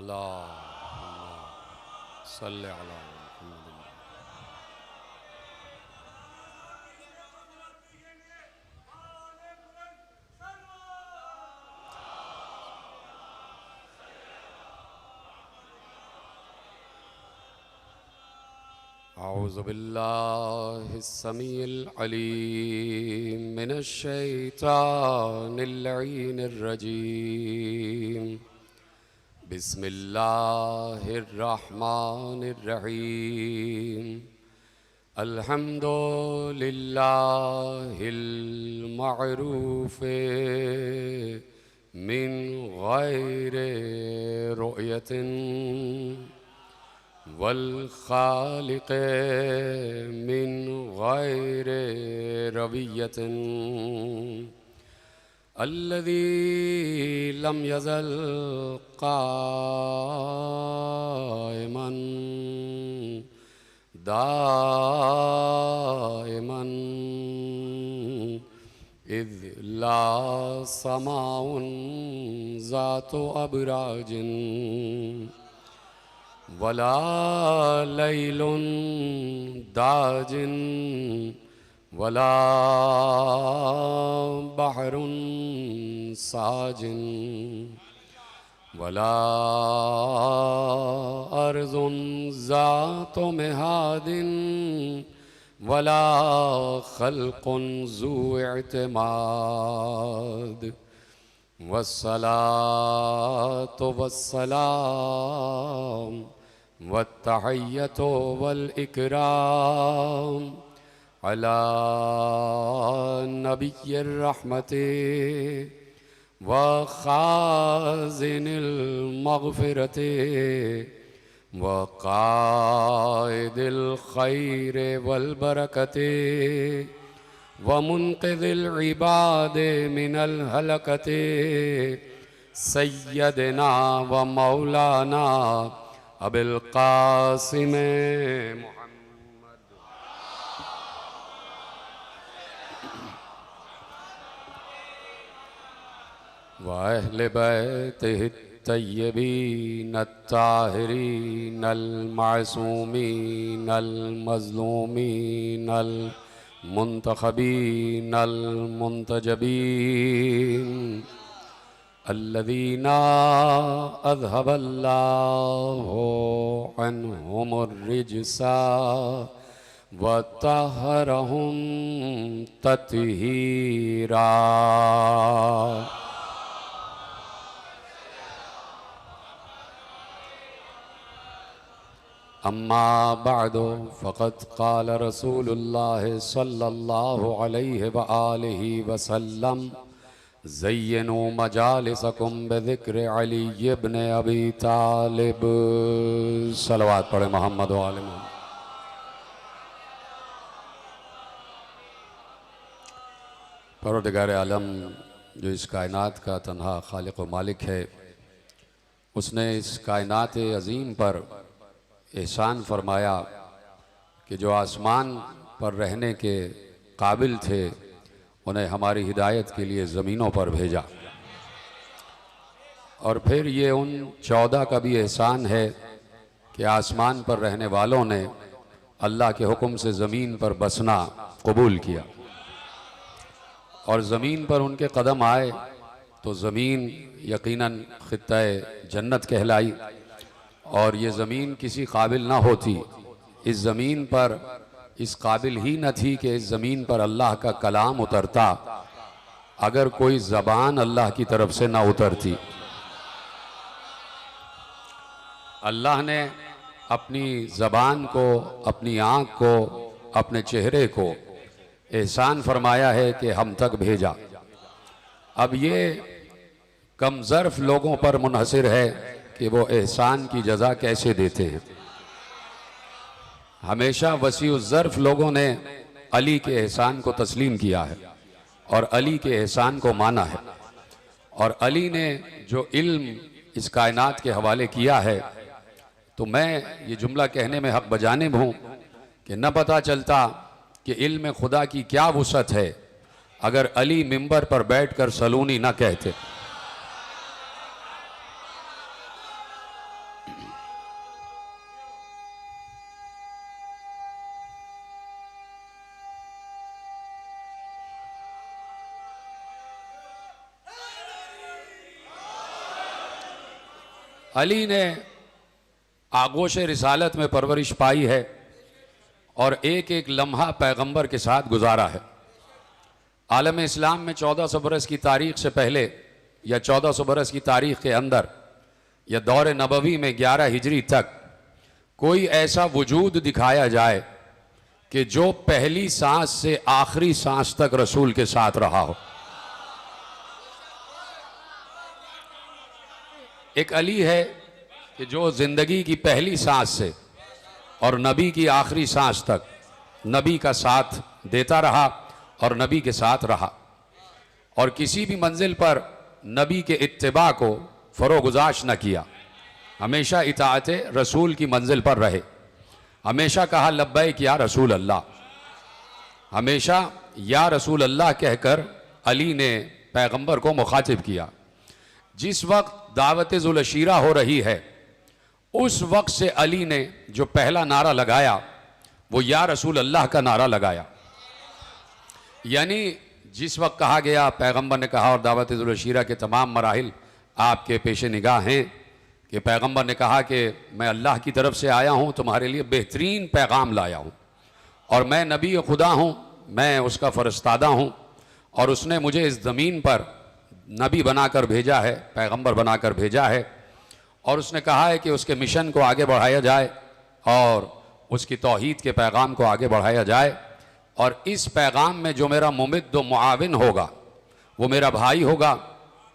अल्लाहुम्मा सल्लि अला मुहम्मद। अऊज़ु बिल्लाहिस समीइल अलीम मिनश शैतानिर लईनिर रजीम। बिस्मिल्लाहिर्रहमानिर्रहीम। अल्हम्दुलिल्लाहिल मअरूफ़े मिन गैरि रुअयतिन वल खालिक़े मिन गैरि रवियतिन अल्लज़ी लम यज़ल क़ाइमन दाइमन इज़ ला समाउन ज़ातु अबराजिन वला लैलुन दाजिन वला बहरुन साजिन वला अर्ज़ुन ज़ातु मिहादिन वला खल्क़ुन ज़ू इत्माद वस्सलातु वस्सलाम वत्तहिय्यतु वल इकराम अला नबिय्यिर रहमति व खाज़िनिल मग़फ़िरति व क़ाइदिल ख़ैरि वल बरकति व मुन्क़िज़िल इबादि मिनल हलकति सय्यदना व मौलाना अबिल क़ासिम व अहले बैतिहि तय्यबीन अत्ताहिरीन अल मासूमीन अल मज़लूमीन अल मुंतखबीन अल मुंतजबीन अल्लज़ीना अज़हबल्लाहु अन्हुमुर रिज्सा व तहरहुम तत्हीरा। अम्मा बअदु फ़क़द क़ाल रसूलुल्लाह सल्लल्लाहु अलैहि व आलिहि वसल्लम ज़य्यिनू मजालिसकुम बिज़िक्रि अली इब्न अबी तालिब। सलवात पढ़े मोहम्मद व आले मोहम्मद। परवरदिगार आलम जो इस कायनात का तन्हा खालिक व मालिक है, उसने इस कायनात अज़ीम पर एहसान फरमाया कि जो आसमान पर रहने के काबिल थे उन्हें हमारी हिदायत के लिए ज़मीनों पर भेजा। और फिर ये उन 14 का भी एहसान है कि आसमान पर रहने वालों ने अल्लाह के हुक्म से ज़मीन पर बसना कबूल किया और ज़मीन पर उनके कदम आए तो ज़मीन यकीनन खित्ता जन्नत कहलाई। और ये ज़मीन किसी काबिल ना होती, इस ज़मीन पर इस काबिल ही न थी कि इस ज़मीन पर अल्लाह का कलाम उतरता अगर कोई ज़बान अल्लाह की तरफ से ना उतरती। अल्लाह ने अपनी ज़बान को, अपनी आँख को, अपने चेहरे को एहसान फरमाया है कि हम तक भेजा। अब ये कम ज़र्फ़ लोगों पर मुनहसिर है कि वो एहसान की जज़ा कैसे देते हैं। हमेशा वसीउ ज़र्फ़ लोगों ने अली के एहसान को तस्लीम किया है और अली के एहसान को माना है। और अली ने जो इल्म इस कायनात के हवाले किया है, तो मैं ये जुमला कहने में हक़ बजानिब हूँ कि न पता चलता कि इल्म खुदा की क्या वुसअत है अगर अली मिंबर पर बैठकर सलूनी न कहते। अली ने आगोश रिसालत में परवरिश पाई है और एक एक लम्हा पैगंबर के साथ गुजारा है। आलम इस्लाम में 1400 बरस की तारीख़ से पहले या 1400 बरस की तारीख़ के अंदर या दौर नबवी में 11 हिजरी तक कोई ऐसा वजूद दिखाया जाए कि जो पहली सांस से आखिरी सांस तक रसूल के साथ रहा हो। एक अली है कि जो ज़िंदगी की पहली सांस से और नबी की आखिरी सांस तक नबी का साथ देता रहा और नबी के साथ रहा और किसी भी मंजिल पर नबी के इत्तिबा को फरोगुजाश न किया। हमेशा इताअते रसूल की मंजिल पर रहे। हमेशा कहा लब्बैक या रसूल अल्लाह। हमेशा या रसूल अल्लाह कहकर अली ने पैगंबर को मुखातिब किया। जिस वक्त दावत ज़ुल-अशीरा हो रही है उस वक्त से अली ने जो पहला नारा लगाया वो या रसूल अल्लाह का नारा लगाया। यानी जिस वक्त कहा गया, पैगंबर ने कहा और दावत ज़ुल-अशीरा के तमाम मराहिल आपके पेश निगाह हैं कि पैगंबर ने कहा कि मैं अल्लाह की तरफ से आया हूँ, तुम्हारे लिए बेहतरीन पैगाम लाया हूँ और मैं नबी खुदा हूँ, मैं उसका फ़रस्तादा हूँ और उसने मुझे इस ज़मीन पर नबी बनाकर भेजा है, पैगंबर बनाकर भेजा है और उसने कहा है कि उसके मिशन को आगे बढ़ाया जाए और उसकी तौहीद के पैगाम को आगे बढ़ाया जाए। और इस पैगाम में जो मेरा मुमिद्द व मुआविन होगा वो मेरा भाई होगा,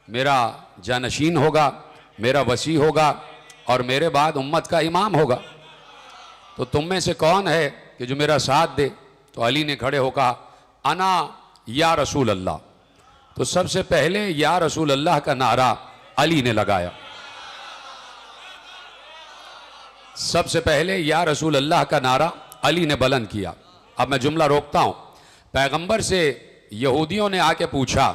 मेरा जानशीन होगा, मेरा वसी होगा और मेरे बाद उम्मत का इमाम होगा। तो तुम में से कौन है कि जो मेरा साथ दे? तो अली ने खड़े होकर कहा अना या रसूल अल्लाह। तो सबसे पहले या रसूल अल्लाह का नारा अली ने लगाया। सबसे पहले या रसूल अल्लाह का नारा अली ने बुलंद किया। अब मैं जुमला रोकता हूँ। पैगंबर से यहूदियों ने आके पूछा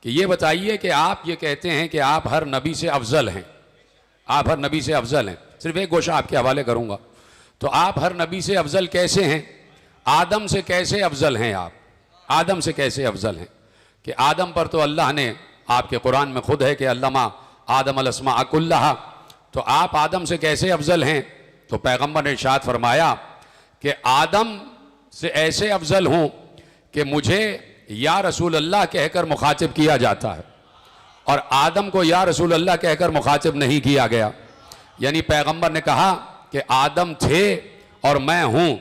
कि ये बताइए कि आप ये कहते हैं कि आप हर नबी से अफजल हैं, आप हर नबी से अफजल हैं। सिर्फ एक गोशा आपके हवाले करूँगा। तो आप हर नबी से अफजल कैसे हैं? आदम से कैसे अफजल हैं आप? आदम से कैसे अफजल हैं? कि आदम पर तो अल्लाह ने आपके कुरान में खुद है कि अल्लमा आदम अल-अस्मा कुल्लहा। तो आप आदम से कैसे अफजल हैं? तो पैगंबर ने इरशाद फरमाया कि आदम से ऐसे अफजल हूँ कि मुझे या रसूल अल्लाह कहकर मुखातिब किया जाता है और आदम को या रसूल अल्लाह कहकर मुखातिब नहीं किया गया। यानी पैगंबर ने कहा कि आदम थे और मैं हूँ।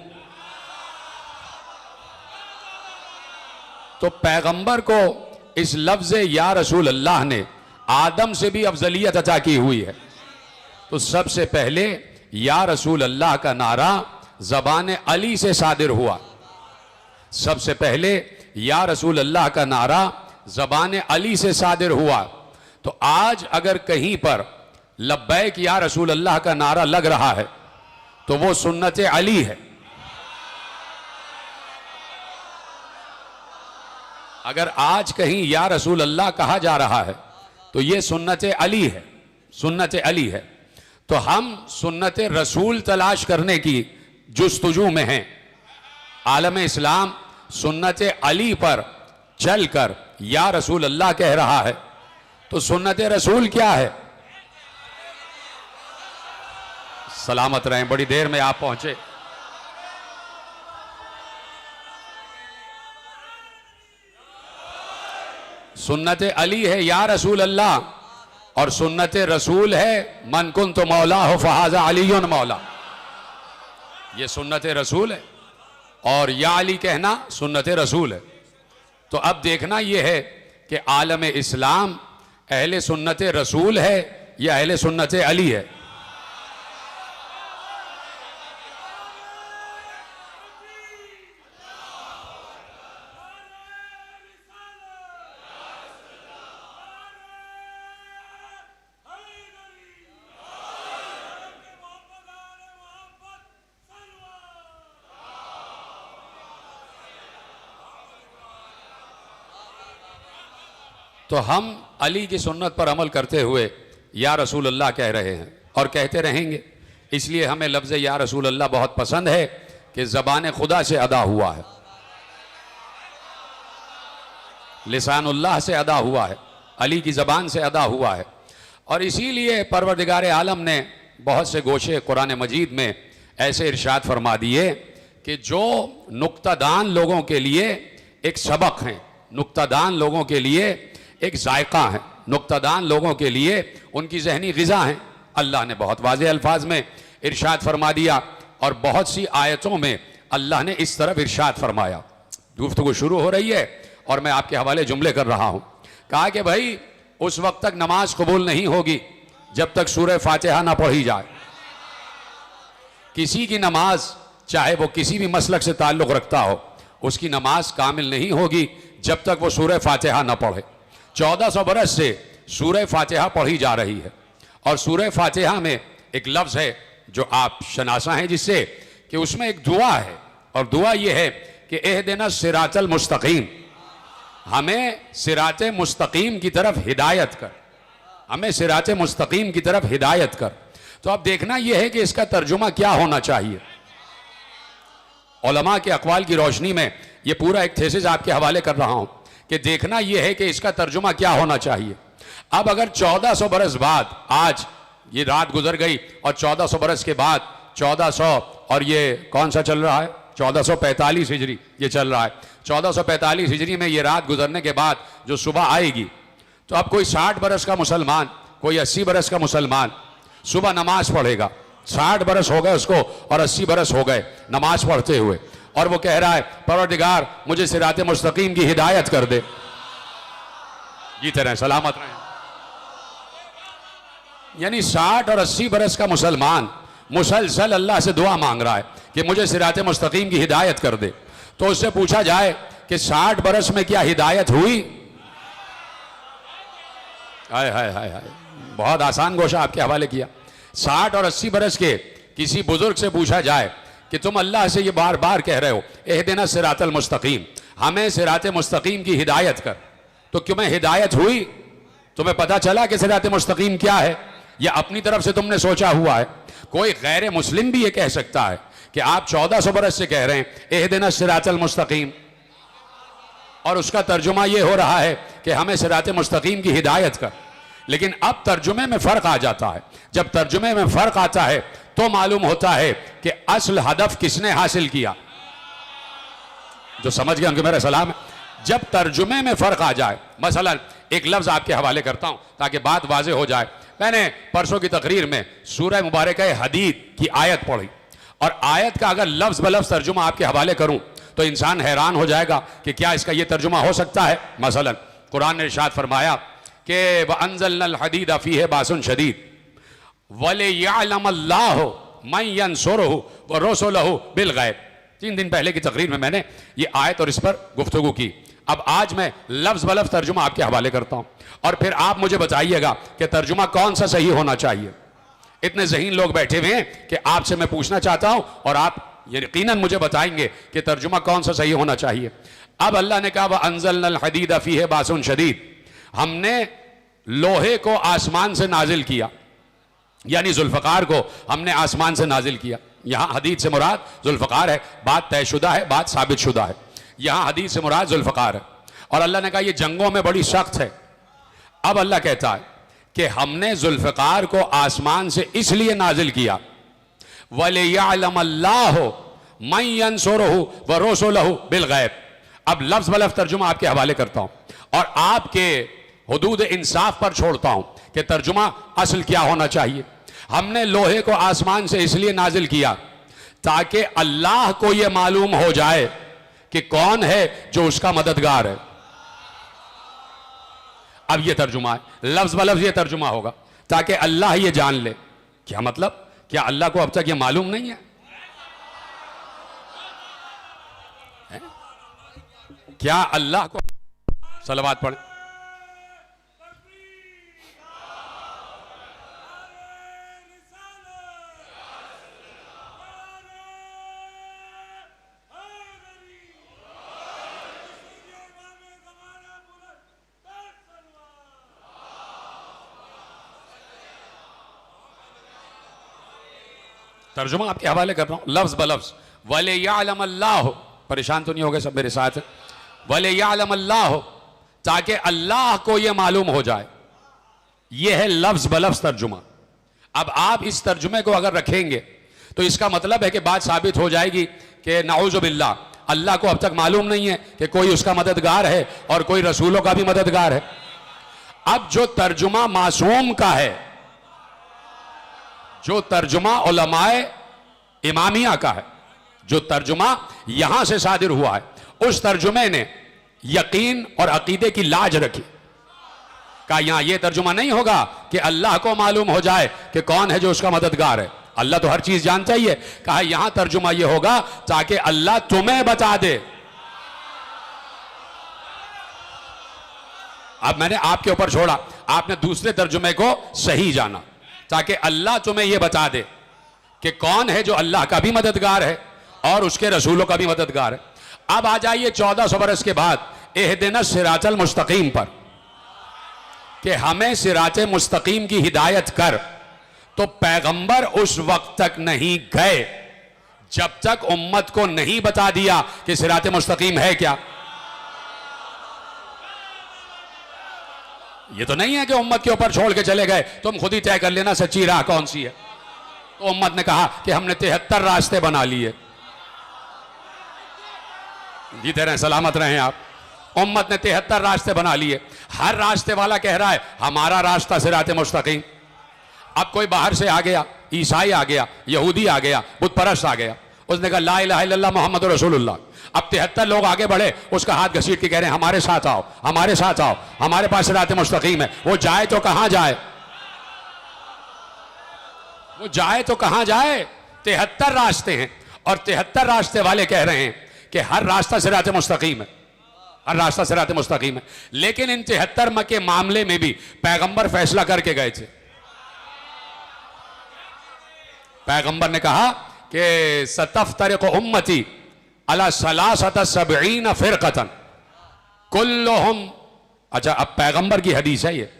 तो पैगंबर को इस लफ्ज़ या रसूल अल्लाह ने आदम से भी अफजलियत अता की हुई है। तो सबसे पहले या रसूल अल्लाह का नारा ज़बान अली से सादिर हुआ। सबसे पहले या रसूल अल्लाह का नारा ज़बान अली से सादिर हुआ। तो आज अगर कहीं पर लब्बैक या रसूल अल्लाह का नारा लग रहा है तो वो सुन्नत अली है। अगर आज कहीं या रसूल अल्लाह कहा जा रहा है तो ये सुन्नत अली है, सुन्नत अली है। तो हम सुन्नत रसूल तलाश करने की जुस्तजू में हैं। आलम इस्लाम सुन्नत अली पर चलकर या रसूल अल्लाह कह रहा है, तो सुन्नत रसूल क्या है? सलामत रहें, बड़ी देर में आप पहुंचे। सुन्नत अली है या रसूल अल्लाह, और सुन्नत रसूल है मन कुन तो मौला हो फहाजा अलीयुन मौला। ये सुन्नत रसूल है, और या अली कहना सुन्नत रसूल है। तो अब देखना यह है कि आलम इस्लाम अहले सुन्नत रसूल है या अहले सुन्नत अली है। तो हम अली की सुन्नत पर अमल करते हुए या रसूल अल्लाह कह रहे हैं और कहते रहेंगे। इसलिए हमें लफ्ज़ या रसूल अल्लाह बहुत पसंद है कि ज़बान खुदा से अदा हुआ है, लिसानुल्लाह से अदा हुआ है, अली की ज़बान से अदा हुआ है। और इसीलिए परवरदिगार आलम ने बहुत से गोशे कुरान मजीद में ऐसे इरशाद फरमा दिए कि जो नुक्तादान लोगों के लिए एक सबक हैं, नुक्तादान लोगों के लिए एक जायका है, नुक्तादान लोगों के लिए उनकी जहनी ग़िज़ा है। अल्लाह ने बहुत वाज़ेह अल्फाज में इरशाद फरमा दिया, और बहुत सी आयतों में अल्लाह ने इस तरफ इरशाद फरमाया। गुफ्तगू शुरू हो रही है और मैं आपके हवाले जुमले कर रहा हूँ। कहा कि भाई उस वक्त तक नमाज कबूल नहीं होगी जब तक सूरह फातिहा ना पढ़ी जाए। किसी की नमाज चाहे वो किसी भी मसलक से ताल्लुक़ रखता हो, उसकी नमाज कामिल नहीं होगी जब तक वो सूरह फातिहा ना पढ़े। 1400 बरस से सूरह फातिहा पढ़ी जा रही है, और सूरह फातिहा में एक लफ्ज़ है जो आप शनासा हैं जिससे, कि उसमें एक दुआ है, और दुआ ये है कि एहदिना सिरातल मुस्तकीम, हमें सिरात मुस्तकीम की तरफ हिदायत कर, हमें सिरात मुस्तकीम की तरफ हिदायत कर। तो अब देखना यह है कि इसका तर्जुमा क्या होना चाहिए। उलमा के अक़वाल की रोशनी में ये पूरा एक थेसिस आपके हवाले कर रहा हूं कि देखना यह है कि इसका तर्जुमा क्या होना चाहिए। अब अगर 1400 बरस बाद आज ये रात गुजर गई, और 1400 बरस के बाद 1400 और ये कौन सा चल रहा है, 1445 हिजरी ये चल रहा है, 1445 हिजरी में ये रात गुजरने के बाद जो सुबह आएगी, तो अब कोई 60 बरस का मुसलमान, कोई 80 बरस का मुसलमान सुबह नमाज पढ़ेगा। 60 बरस हो गए उसको और 80 बरस हो गए नमाज पढ़ते हुए, और वो कह रहा है परवरदिगार मुझे सिरात मुस्तकीम की हिदायत कर दे। जीते रहें, सलामत रहें। यानी 60 और 80 बरस का मुसलमान मुसलसल अल्लाह से दुआ मांग रहा है कि मुझे सिरात मुस्तकीम की हिदायत कर दे। तो उससे पूछा जाए कि 60 बरस में क्या हिदायत हुई? हाय हाय हाय हाय, बहुत आसान गोशा आपके हवाले किया। 60 और 80 बरस के किसी बुजुर्ग से पूछा जाए कि तुम अल्लाह से ये बार बार कह रहे हो एहदिना सिरातल मुस्तकीम, हमें सिरात मुस्तकीम की हिदायत कर, तो तुम्हें हिदायत हुई? तुम्हें पता चला कि सिरात मुस्तकीम क्या है, या अपनी तरफ से तुमने सोचा हुआ है? कोई गैर मुस्लिम भी ये कह सकता है कि आप 1400 बरस से कह रहे हैं एहदिना सिरातल मुस्तकीम, और उसका तर्जुमा ये हो रहा है कि हमें सिरात मुस्तकीम की हिदायत कर। लेकिन अब तर्जुमे में फ़र्क आ जाता है। जब तर्जुमे में फ़र्क आता है तो मालूम होता है कि असल हदफ किसने हासिल किया। जो समझ गए उनके मेरा सलाम है। जब तर्जुमे में फ़र्क आ जाए, मसलन एक लफ्ज़ आपके हवाले करता हूँ ताकि बात वाज़े हो जाए। मैंने परसों की तकरीर में सूरह मुबारक हदीद की आयत पढ़ी, और आयत का अगर लफ्ज़ ब लफ्ज़ तर्जुमा आपके हवाले करूँ तो इंसान हैरान हो जाएगा कि क्या इसका ये तर्जुमा हो सकता है। मसलन कुरान ने इरशाद फरमाया कि व अंज़लनल हदीद फ़ीहि बासुन शदीद वलियअलमल्लाहु मन यंसुरुहु व रसूलहु बिल गैब। 3 दिन पहले की तकरीर में मैंने ये आयत और इस पर गुफ्तगू की। अब आज मैं लफ्ज़ ब लफ्ज़ तर्जुमा आपके हवाले करता हूँ, और फिर आप मुझे बताइएगा कि तर्जुमा कौन सा सही होना चाहिए। इतने ज़हीन लोग बैठे हुए हैं कि आपसे मैं पूछना चाहता हूँ, और आप यकीनन मुझे बताएंगे कि तर्जुमा कौन सा सही होना चाहिए। अब अल्लाह ने कहा व अंज़लनल हदीद फ़ीहि बासुन शदीद, हमने लोहे को आसमान से नाजिल किया, यानी जुल्फ़कार को हमने आसमान से नाजिल किया। यहां हदीस से मुराद जुल्फ़कार है, बात तयशुदा है, बात साबित शुदा है। यहां हदीस से मुराद जुल्फ़कार है। और अल्लाह ने कहा यह जंगों में बड़ी सख्त है। अब अल्लाह कहता है कि हमने जुल्फ़कार को आसमान से इसलिए नाजिल किया, वलियअलम अल्लाहु मन यंसुरुहु व रुसुलहु बिलगैब। अब लफ्ज़ बलफ्ज़ तर्जुमा आपके हवाले करता हूं और आपके हुदूद इंसाफ पर छोड़ता हूं कि तर्जुमा असल क्या होना चाहिए। हमने लोहे को आसमान से इसलिए नाजिल किया ताकि अल्लाह को यह मालूम हो जाए कि कौन है जो उसका मददगार है। अब यह तर्जुमा है, लफ्ज़ बलफ्ज़ यह तर्जुमा होगा ताकि अल्लाह ये जान ले। क्या मतलब? क्या अल्लाह को अब तक यह मालूम नहीं है? क्या अल्लाह को सलवात पढ़े। तर्जुमा आपके हवाले कर रहा हूं लफ्ज़ बलफ्ज़। वलियअलम अल्लाह, परेशान तो नहीं हो गए सब मेरे साथ? वलियअलम अल्लाह, ताकि अल्लाह को यह मालूम हो जाए। यह है लफ्ज़ बलफ्ज़ तर्जुमा। अब आप इस तर्जुमे को अगर रखेंगे तो इसका मतलब है कि बात साबित हो जाएगी कि नाऊज़ु बिल्लाह, अल्लाह को अब तक मालूम नहीं है कि कोई उसका मददगार है और कोई रसूलों का भी मददगार है। अब जो तर्जुमा मासूम का है, जो तर्जुमा उलमाए इमामिया का है, जो तर्जुमा यहां से सादिर हुआ है, उस तर्जुमे ने यकीन और अकीदे की लाज रखी। कहा यहां यह तर्जुमा नहीं होगा कि अल्लाह को मालूम हो जाए कि कौन है जो उसका मददगार है, अल्लाह तो हर चीज जानता ही है। कहा यहां तर्जुमा यह होगा ताकि अल्लाह तुम्हें बता दे। अब मैंने आपके ऊपर छोड़ा, आपने दूसरे तर्जुमे को सही जाना, ताकि अल्लाह तुम्हें यह बता दे कि कौन है जो अल्लाह का भी मददगार है और उसके रसूलों का भी मददगार है। अब आ जाइए 1400 बरस के बाद इहदिना सिरातल मुस्तकीम पर, कि हमें सिराते मुस्तकीम की हिदायत कर। तो पैगंबर उस वक्त तक नहीं गए जब तक उम्मत को नहीं बता दिया कि सिराते मुस्तकीम है क्या। ये तो नहीं है कि उम्मत के ऊपर छोड़ के चले गए, तुम खुद ही तय कर लेना सच्ची राह कौन सी है। तो उम्मत ने कहा कि हमने 73 रास्ते बना लिए। जीते रहें, सलामत रहें आप। उम्मत ने 73 रास्ते बना लिए। हर रास्ते वाला कह रहा है हमारा रास्ता सिराते मुस्तकीम। अब कोई बाहर से आ गया, ईसाई आ गया, यहूदी आ गया, बुत परस्त आ गया, उसने कहा ला इलाहा इल्लल्लाह मोहम्मद रसूलुल्लाह। अब 73 लोग आगे बढ़े, उसका हाथ घसीट के कह रहे हैं हमारे साथ आओ, हमारे साथ आओ, हमारे पास सिराते मुस्तकीम है। वो जाए तो कहां जाए, वो जाए तो कहां जाए। 73 रास्ते हैं और 73 रास्ते वाले कह रहे हैं कि हर रास्ता सिराते मुस्तकीम है, हर रास्ता सिराते मुस्तकीम है। लेकिन इन 73 के मामले में भी पैगंबर फैसला करके गए थे। पैगंबर ने कहा कि सतफ्तरिक़ु उम्मती अला सलासत सबईन फिरक़तन कुल्लुहुम। अच्छा, अब पैगंबर की हदीस है ये,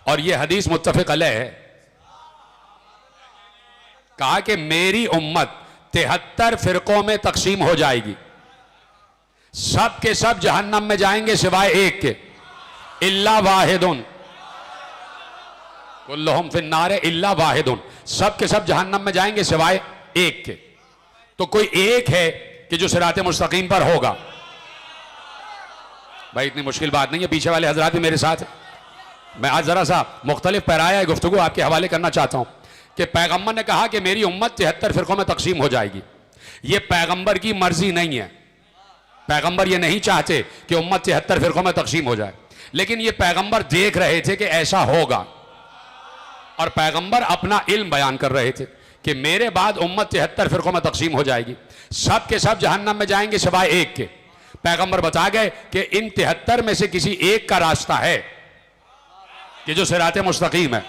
और ये हदीस मुत्तफ़िक़ अलैह है। कहा कि मेरी उम्मत 73 फिरकों में तकसीम हो जाएगी, सब के सब जहन्नम में जाएंगे सिवाय एक के, इल्ला वाहिदुन, कुल्लुहुम फिन्नार इल्ला वाहिदुन, सब के सब जहन्नम में जाएंगे सिवाय एक के। तो कोई एक है कि जो सिराते मुस्तकीम पर होगा। भाई इतनी मुश्किल बात नहीं है, पीछे वाले हजरात भी मेरे साथ हैं। मैं आज जरा सा मुख्तलिफ पैराया गुफ्तगू आपके हवाले करना चाहता हूं कि पैगंबर ने कहा कि मेरी उम्मत 73 फिरकों में तकसीम हो जाएगी। यह पैगंबर की मर्जी नहीं है, पैगंबर ये नहीं चाहते कि उम्मत 73 फिरकों में तकसीम हो जाए, लेकिन ये पैगंबर देख रहे थे कि ऐसा होगा, और पैगंबर अपना इल्म बयान कर रहे थे कि मेरे बाद उम्मत 73 फिरकों में तकसीम हो जाएगी, सब के सब जहन्नम में जाएंगे सिवाय एक के। पैगंबर बता गए कि इन 73 में से किसी एक का रास्ता है कि जो सिराते मुस्तकीम है,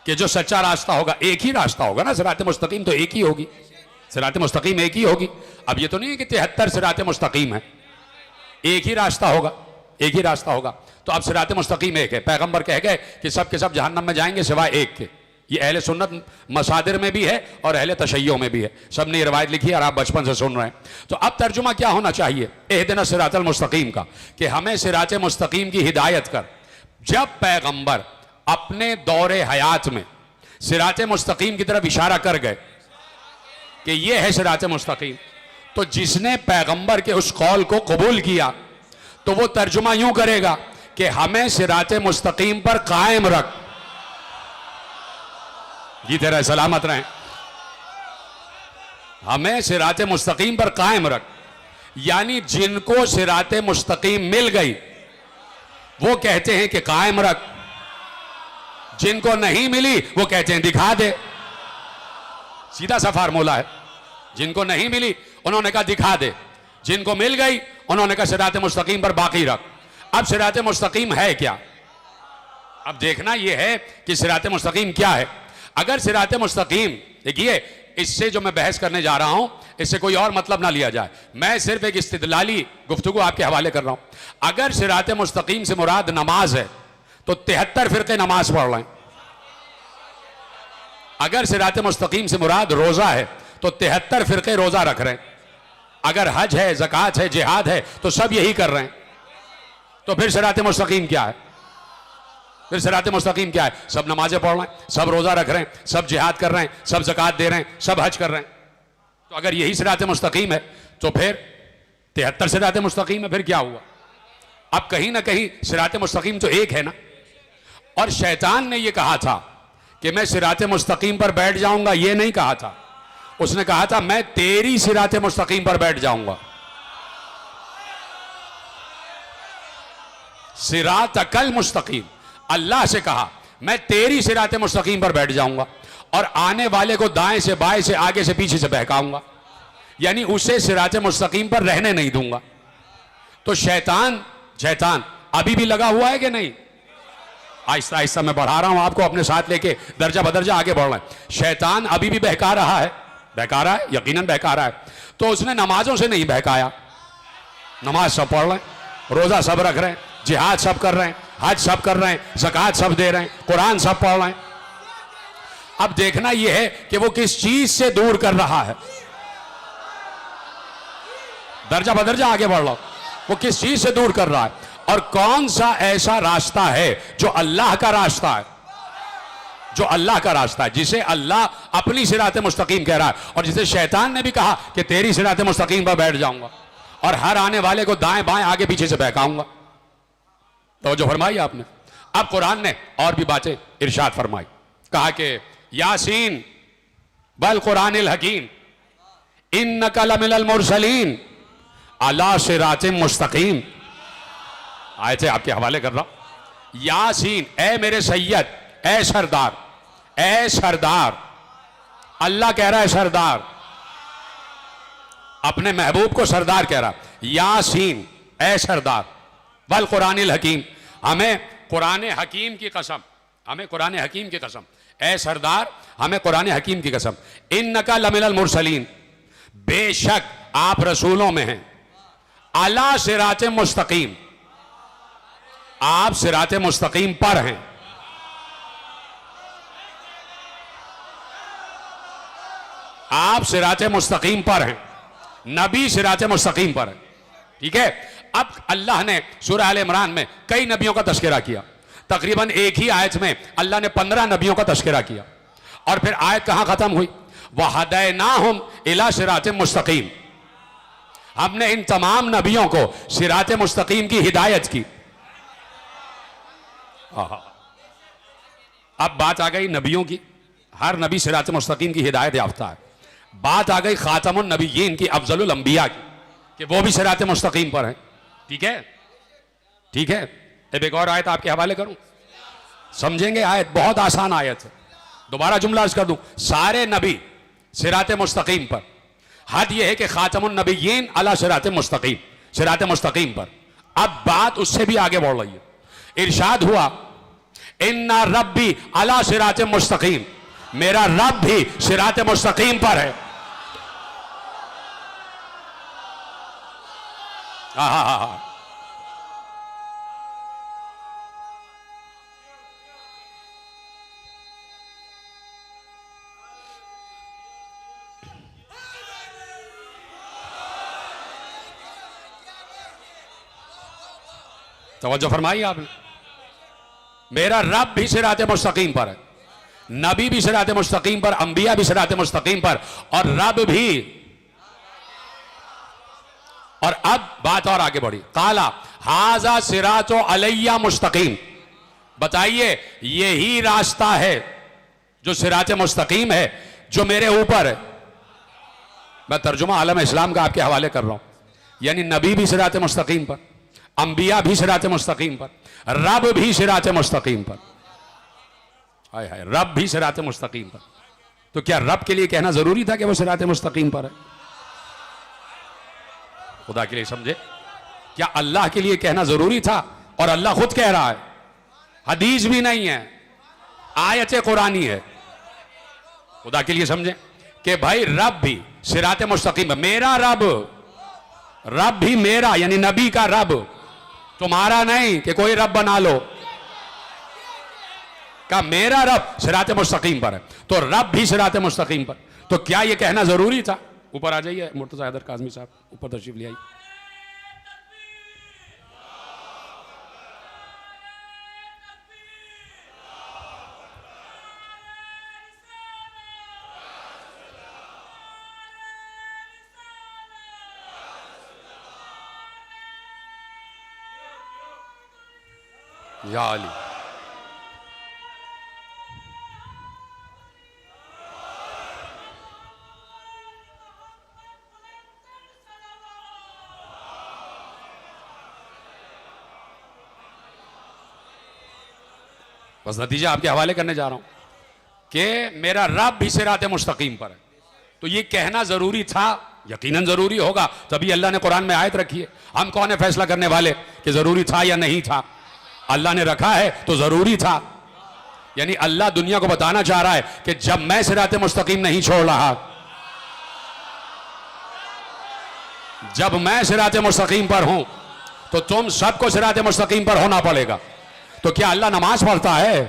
कि जो सच्चा रास्ता होगा। एक ही रास्ता होगा ना, सिराते मुस्तकीम तो एक ही होगी, सिराते मुस्तकीम एक ही होगी। अब ये तो नहीं है कि 73 सिराते मुस्तकीम है, एक ही रास्ता होगा, एक ही रास्ता होगा। तो अब सिराते मुस्तकीम एक है। पैगंबर कह गए कि सब के सब जहन्नम में जाएंगे सिवाय एक के। ये अहले सुन्नत मसादिर में भी है और अहले तशय्यो में भी है, सब ने ये रवायत लिखी है और आप बचपन से सुन रहे हैं। तो अब तर्जुमा क्या होना चाहिए इहदिना सिरातल मुस्तकीम का, कि हमें सिरात मुस्तकीम की हिदायत कर। जब पैगंबर अपने दौरे हयात में सिरात मुस्तकीम की तरफ इशारा कर गए कि ये है सिरात मुस्तकीम, तो जिसने पैगंबर के उस कौल को कबूल किया तो वो तर्जुमा यूं करेगा कि हमें सिरात मुस्तकीम पर कायम रख, जीते रहे सलामत रहें, हमें सिरात मुस्तकीम पर कायम रख। यानी जिनको सिरात मुस्तकीम मिल गई वो कहते हैं कि कायम रख, जिनको नहीं मिली वो कहते हैं दिखा दे। सीधा सा फार्मूला है, जिनको नहीं मिली उन्होंने कहा दिखा दे, जिनको मिल गई उन्होंने कहा सिरात मुस्तकीम पर बाकी रख। अब सिरात मुस्तकीम है क्या? अब देखना यह है कि सिरात मुस्तकीम क्या है। अगर सिरात मुस्तकीम, देखिए इससे जो मैं बहस करने जा रहा हूं इससे कोई और मतलब ना लिया जाए, मैं सिर्फ एक इस्तिदलाली गुफ्तगू आपके हवाले कर रहा हूं। अगर सिरात मुस्तकीम से मुराद नमाज है तो 73 फिरके नमाज पढ़ रहे हैं। अगर सिरात मुस्तकीम से मुराद रोजा है तो 73 फिरके रोजा रख रहे हैं। अगर हज है, ज़कात है, जिहाद है तो सब यही कर रहे हैं। तो फिर सिरात मुस्तकीम क्या है? फिर सिरात मुस्तकीम क्या है? सब नमाजें पढ़ रहे हैं, सब रोजा रख रहे हैं, सब जिहाद कर रहे हैं, सब ज़कात दे रहे हैं, सब हज कर रहे हैं। तो अगर यही सिरात मुस्तकीम है तो फिर 73 सिरात मुस्तकीम है, फिर क्या हुआ? अब कहीं ना कहीं सिरात मुस्तकीम तो एक है ना। और शैतान ने यह कहा था कि मैं सिरात मुस्तकीम पर बैठ जाऊंगा, यह नहीं कहा था, उसने कहा था मैं तेरी सिरात मुस्तकीम पर बैठ जाऊंगा। सिरातकल मुस्तकीम, अल्लाह से कहा मैं तेरी सिरात मुस्तकीम पर बैठ जाऊंगा और आने वाले को दाएं से बाएं से आगे से पीछे से बहकाऊंगा, यानी उसे सिरात मुस्तकीम पर रहने नहीं दूंगा। तो शैतान अभी भी लगा हुआ है कि नहीं? आहिस्ता आहिस्ता मैं बढ़ा रहा हूं आपको अपने साथ लेके, दर्जा बदर्जा आगे बढ़ रहे हैं। शैतान अभी भी बहका रहा है, यकीनन बहका रहा है। तो उसने नमाजों से नहीं बहकाया, नमाज सब पढ़ रहे हैं, रोजा सब रख रहे हैं, जिहाद सब कर रहे हैं, हज सब कर रहे हैं, ज़कात सब दे रहे हैं, कुरान सब पढ़ रहे हैं। अब देखना यह है कि वो किस चीज से दूर कर रहा है, दर्जा बदर्जा आगे बढ़ रहा, वो किस चीज से दूर कर रहा है और कौन सा ऐसा रास्ता है जो अल्लाह का रास्ता है, जो अल्लाह का रास्ता है, जिसे अल्लाह अपनी सिरात मुस्तकीम कह रहा है और जिसे शैतान ने भी कहा कि तेरी सिरात मुस्तकीम पर बैठ जाऊंगा और हर आने वाले को दाएं बाएं आगे पीछे से बहकाऊंगा। तो जो फरमाई आपने। अब कुरान ने और भी बातें इरशाद फरमाई, कहा कि यासीन बल कुरानिल हकीम इन्नका लमिनल मुरसलीन अला सिरातिम मुस्तकीम। आए थे आपके हवाले कर रहा हूं। यासीन, ए मेरे सैयद, ए सरदार, ए सरदार, अल्लाह कह रहा है सरदार, अपने महबूब को सरदार कह रहा। यासीन, ए सरदार, वल कुरानिल हकीम, हमें कुरान हकीम की कसम, हमें कुरान हकीम की कसम, ए सरदार हमें कुरान हकीम की कसम, इन्नका लमिनल मुरसलीन, बेशक आप रसूलों में हैं, अला सिरात मुस्तकीम, आप सिरात मुस्तकीम पर हैं। आप सिरात मुस्तकीम पर हैं, नबी सिरात मुस्तकीम पर है। ठीक है। अब अल्लाह ने सूरह आल इमरान में कई नबियों का तस्करा किया, तकरीबन एक ही आयत में अल्लाह ने 15 नबियों का तस्करा किया और फिर आयत कहां खत्म हुई? वहदैनाहुम इला सिरातिम मुस्तकीम, हमने इन तमाम नबियों को सिरात मुस्तकीम की हिदायत की। अब बात आ गई नबियों की, हर नबी सिरात मुस्तकीम की हिदायत याफ्ता है। बात आ गई खातमुन नबिय्यीन की, अफजलुल अंबिया की, कि वो भी सिरात मुस्तकीम पर है। ठीक है, ठीक है। अब एक और आयत आपके हवाले करूं, समझेंगे। आयत बहुत आसान आयत है, दोबारा जुमला अर्ज कर दूं, सारे नबी सिरात मुस्तकीम पर। हद यह है कि खातमुन नबिय्यीन अला सिरात मुस्तकीम, सिरात मुस्तकीम पर। अब बात उससे भी आगे बढ़ रही है। इरशाद हुआ इन्ना रब्बी अला सिरात मुस्तकीम, मेरा रब भी सिरात मुस्तकीम पर है। तवज्जो फरमाई आपने। मेरा रब भी सिरात मुस्तकीम पर है, नबी भी सिरात मुस्तकीम पर, अंबिया भी सिरात मुस्तकीम पर, और रब भी। और अब बात और आगे बढ़ी। काला हाजा सिरातो अलैया मुस्तकीम, बताइए यही रास्ता है जो सिरात मुस्तकीम है, जो मेरे ऊपर है। मैं तर्जुमा आलम इस्लाम का आपके हवाले कर रहा हूं। यानी नबी भी सिरात मुस्तकीम पर, अंबिया भी सिरात मुस्तकीम पर, रब भी सिरात मुस्तकीम पर। हाय हाय, रब भी सिरात मुस्तकीम पर। तो क्या रब के लिए कहना जरूरी था कि वो सिरात मुस्तकीम पर है? खुदा के लिए समझे, क्या अल्लाह के लिए कहना जरूरी था? और अल्लाह खुद कह रहा है, हदीस भी नहीं है, आयत कुरानी है। खुदा के लिए समझे कि भाई रब भी सिरात मुस्तकीम है। मेरा रब, रब भी मेरा, यानी नबी का रब, तुम्हारा नहीं कि कोई रब बना लो। का मेरा रब सिरात मुस्तकीम पर है, तो रब भी सिरात मुस्तकीम पर। तो क्या यह कहना जरूरी था? ऊपर आ जाइए मुर्तजा हैदर काज़मी साहब, ऊपर तशरीफ ले आइए। या अली, बस नतीजा आपके हवाले करने जा रहा हूं कि मेरा रब भी सिरात मुस्तकीम पर है। तो ये कहना जरूरी था, यकीनन जरूरी होगा, तभी अल्लाह ने कुरान में आयत रखी है। हम कौन है फैसला करने वाले कि जरूरी था या नहीं था? अल्लाह ने रखा है तो जरूरी था। यानी अल्लाह दुनिया को बताना चाह रहा है कि जब मैं सिरात मुस्तकीम नहीं छोड़ रहा, जब मैं सिरात मुस्तकीम पर हूं, तो तुम सबको सिरात मुस्तकीम पर होना पड़ेगा। तो क्या अल्लाह नमाज पढ़ता है?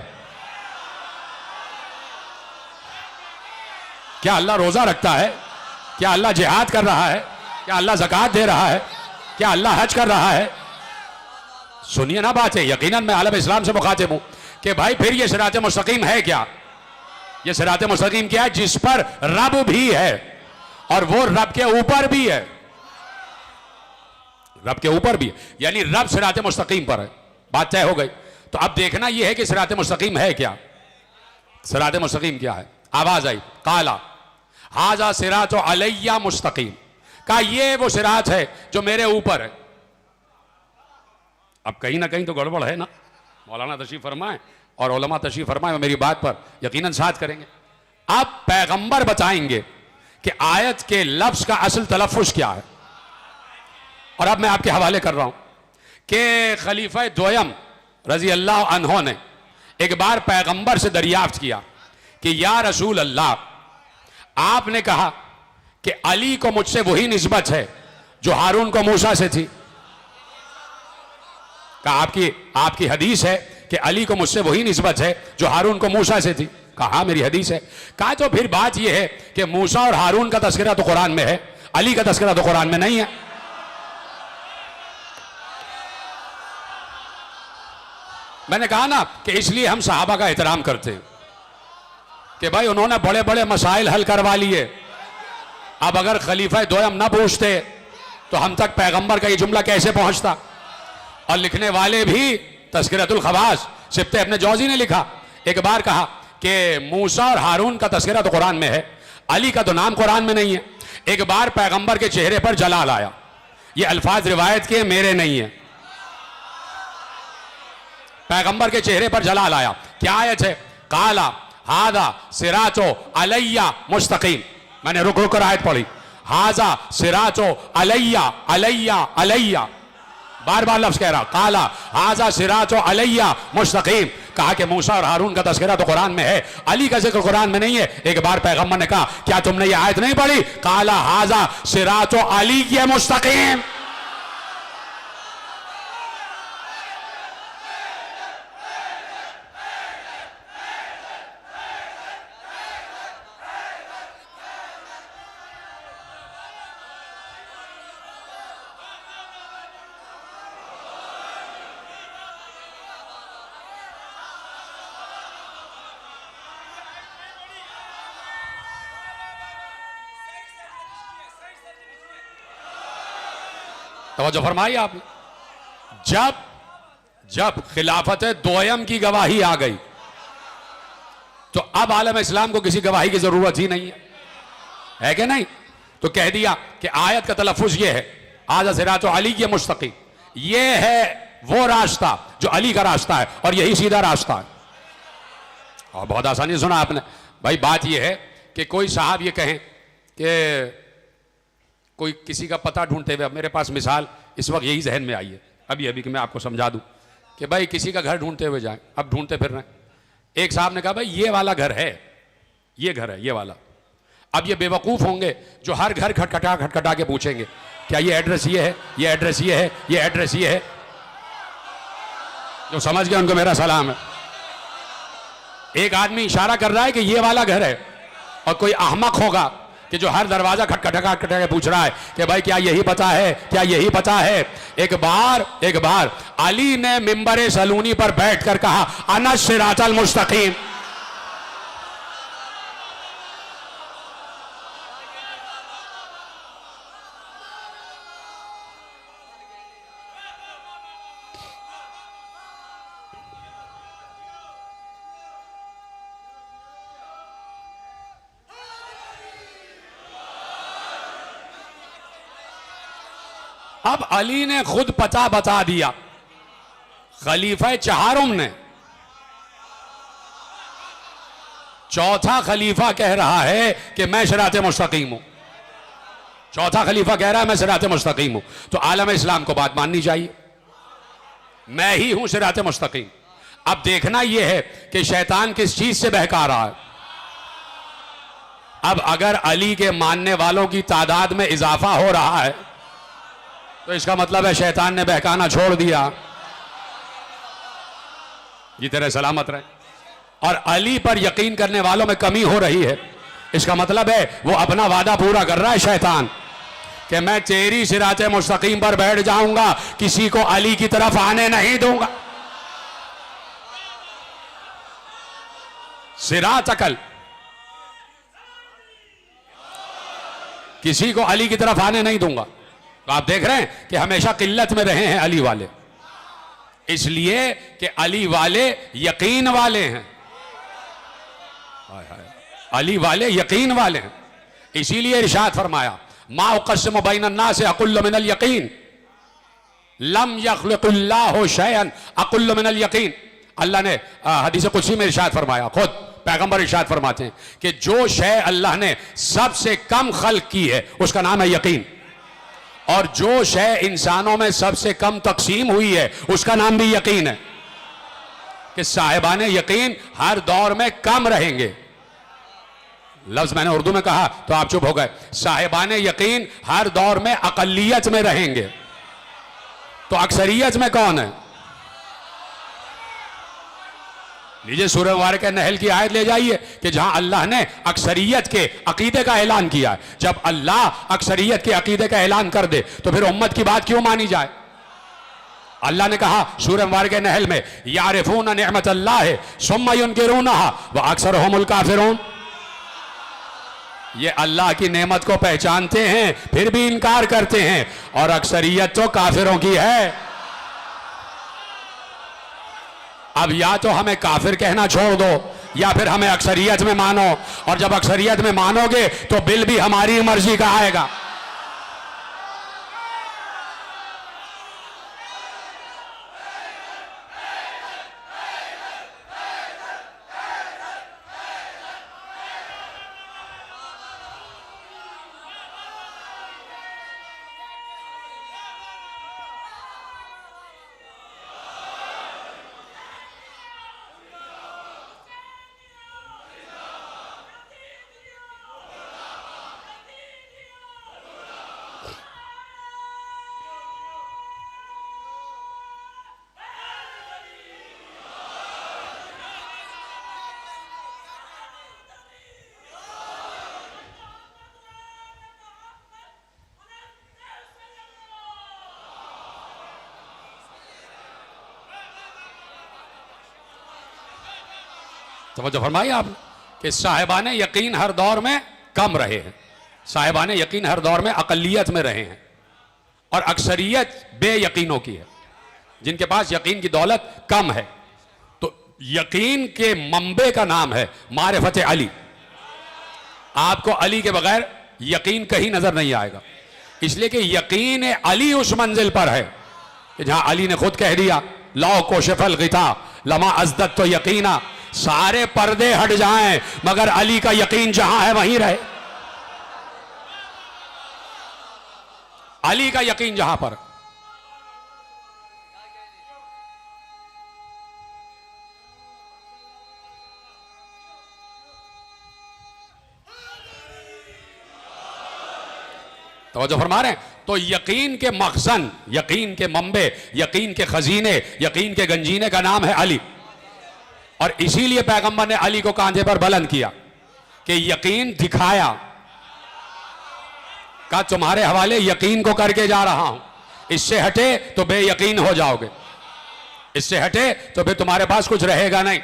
क्या अल्लाह रोजा रखता है? क्या अल्लाह जिहाद कर रहा है? क्या अल्लाह ज़कात दे रहा है? क्या अल्लाह हज कर रहा है? सुनिए ना बात है, यकीनन मैं आलम इस्लाम से मुखातिब हूं कि भाई फिर ये सिरात मुस्तकीम है क्या? ये सिरात मुस्तकीम क्या है? जिस पर रब भी है और वो रब के ऊपर भी है, रब के ऊपर भी है, यानी रब सिरात मुस्तकीम पर है। बात तय हो गई। तो अब देखना यह है कि सिरात मुस्तकीम है क्या? सिरात मुस्तकीम क्या है? आवाज आई, काला हाजा सिरातो अलैया मुस्तकीम, का ये वो सिरात है जो मेरे ऊपर है। अब कहीं ना कहीं तो गड़बड़ है ना। मौलाना तशरीफ फरमाए और उलमा तशरीफ फरमाए, मेरी बात पर यकीनन साथ करेंगे। अब पैगंबर बताएंगे कि आयत के लफ्ज का असल तलफ्फुज क्या है। और अब मैं आपके हवाले कर रहा हूं कि खलीफा दोयम रजी अल्लाह अन्हो ने एक बार पैगंबर से दरियाफ्त किया कि या रसूल अल्लाह, आपने कहा कि अली को मुझसे वही निस्बत है जो हारून को मूसा से थी। कहा आपकी हदीस है कि अली को मुझसे वही निस्बत है जो हारून को मूसा से थी। कहा मेरी हदीस है। कहा तो फिर बात यह है कि मूसा और हारून का तस्करा तो कुरान में है, अली का तस्करा तो कुरान में नहीं है। मैंने कहा ना कि इसलिए हम सहाबा का एहतराम करते हैं कि भाई उन्होंने बड़े बड़े मसाइल हल करवा लिए। अब अगर खलीफा दोयम ना पूछते तो हम तक पैगंबर का ये जुमला कैसे पहुंचता? और लिखने वाले भी तस्किरतुल खवास सिब्ते इब्न जौजी ने लिखा, एक बार कहा कि मूसा और हारून का तस्करा तो कुरान में है, अली का तो नाम कुरान में नहीं है। एक बार पैगंबर के चेहरे पर जलाल आया। ये अल्फाज रिवायत के मेरे नहीं है, पैगंबर के चेहरे पर जलाल आया। क्या आयत है? काला हादा सिरातो अलैया मुस्तकीम। मैंने रुक रुक कर आयत पढ़ी, हाजा सिरातो अलैया अलैया अलैया, बार बार लफ्ज कह रहा, काला हाजा सिरातो अलैया मुस्तकीम। कहा कि मूसा और हारून का तस्करा तो कुरान में है, अली का जिक्र कुरान में नहीं है। एक बार पैगंबर ने कहा, क्या तुमने ये आयत नहीं पढ़ी? काला हाजा सिरातो अलैया मुस्तकीम। तवज्जो फरमाई आपने। जब जब खिलाफत दोयम की गवाही आ गई तो अब आलम इस्लाम को किसी गवाही की जरूरत ही नहीं है कि नहीं? तो कह दिया कि आयत का तलफ्फुज ये है, आजा सिरातो अली के मुस्तकीम, ये है वो रास्ता जो अली का रास्ता है और यही सीधा रास्ता है। और बहुत आसानी सुना आपने भाई। बात यह है कि कोई साहब ये कहें कि कोई किसी का पता ढूंढते हुए, मेरे पास मिसाल इस वक्त यही जहन में आई है अभी अभी कि मैं आपको समझा दूं कि भाई किसी का घर ढूंढते हुए जाएं, अब ढूंढते फिर रहे हैं। एक साहब ने कहा भाई ये वाला घर है, ये घर है, ये वाला। अब ये बेवकूफ होंगे जो हर घर खटखटा खटखटा के पूछेंगे क्या ये एड्रेस ये है, ये एड्रेस ये है, ये एड्रेस ये है। जो समझ गए उनको मेरा सलाम है। एक आदमी इशारा कर रहा है कि ये वाला घर है और कोई अहमक होगा कि जो हर दरवाजा खटखटा खटखटा के पूछ रहा है कि भाई क्या यही पता है, क्या यही पता है। एक बार अली ने मिंबर सलूनी पर बैठकर कहा अना सिरातल मुस्तकीम। अब अली ने खुद पता बता दिया, खलीफा चहारुम ने। चौथा खलीफा कह रहा है कि मैं सिराते मुस्तकीम हूं। चौथा खलीफा कह रहा है मैं सिराते मुस्तकीम हूं। तो आलम इस्लाम को बात माननी चाहिए, मैं ही हूं सिराते मुस्तकीम। अब देखना यह है कि शैतान किस चीज से बहका रहा है। अब अगर अली के मानने वालों की तादाद में इजाफा हो रहा है तो इसका मतलब है शैतान ने बहकाना छोड़ दिया। ये तेरे सलामत रहे। और अली पर यकीन करने वालों में कमी हो रही है, इसका मतलब है वो अपना वादा पूरा कर रहा है शैतान कि मैं तेरी सिराते मुस्तकीम पर बैठ जाऊंगा, किसी को अली की तरफ आने नहीं दूंगा। सिरात अकल, किसी को अली की तरफ आने नहीं दूंगा। तो आप देख रहे हैं कि हमेशा किल्लत में रहे हैं अली वाले, इसलिए कि अली वाले यकीन वाले हैं। अली वाले यकीन वाले हैं, इसीलिए इरशाद फरमाया मा उक़स्सिमु बैन अन्नास अक़ुल्लु मिनल यकीन लम यख़्लुक़ुल्लाहु शैअन अक़ुल्लु मिनल यकीन। अल्लाह ने हदीस कुदसी में इरशाद फरमाया, खुद पैगंबर इरशाद फरमाते हैं कि जो शय अल्लाह ने सबसे कम खल्क की है उसका नाम है यकीन, और जो शय इंसानों में सबसे कम तकसीम हुई है उसका नाम भी यकीन है। कि साहिबाने यकीन हर दौर में कम रहेंगे। लफ्ज मैंने उर्दू में कहा तो आप चुप हो गए। साहिबाने यकीन हर दौर में अकलियत में रहेंगे। तो अक्सरियत में कौन है? लीजिए सूरह मुबारक नहल की आयत ले जाइए कि जहां अल्लाह ने अक्सरियत के अकीदे का ऐलान किया है। जब अल्लाह अक्सरियत के अकीदे का ऐलान कर दे तो फिर उम्मत की बात क्यों मानी जाए? अल्लाह ने कहा सूरह मुबारक नहल में यारिफून निअमतल्लाह सुम्मा युनकिरूनहा व अक्सरुहुमुल काफिरून। ये अल्लाह की नेमत को पहचानते हैं फिर भी इनकार करते हैं, और अक्सरियत तो काफिरों की है। अब या तो हमें काफिर कहना छोड़ दो या फिर हमें अक्सरियत में मानो, और जब अक्सरियत में मानोगे तो बिल भी हमारी मर्जी का आएगा। तो फरमाइए आप कि साहिबाने यकीन हर दौर में कम रहे हैं, साहिबाने यकीन हर दौर में अकलियत में रहे हैं, और अक्सरियत बेयकीनों की है, जिनके पास यकीन की दौलत कम है। तो यकीन के मंबे का नाम है मारिफत अली। आपको अली के बगैर यकीन कहीं नजर नहीं आएगा, इसलिए कि यकीन अली उस मंजिल पर है कि जहां अली ने खुद कह दिया, लौ को शफल गिता लमा अजदत तो यकीना, सारे पर्दे हट जाएं मगर अली का यकीन जहां है वहीं रहे। अली का यकीन जहां पर। तवज्जो फरमा रहे हैं। तो यकीन के मखजन, यकीन के मंबे, यकीन के खजीने, यकीन के गंजीने का नाम है अली। और इसीलिए पैगंबर ने अली को कांधे पर बुलंद किया कि यकीन दिखाया, का तुम्हारे हवाले यकीन को करके जा रहा हूं, इससे हटे तो बेयकीन हो जाओगे, इससे हटे तो फिर तुम्हारे पास कुछ रहेगा नहीं।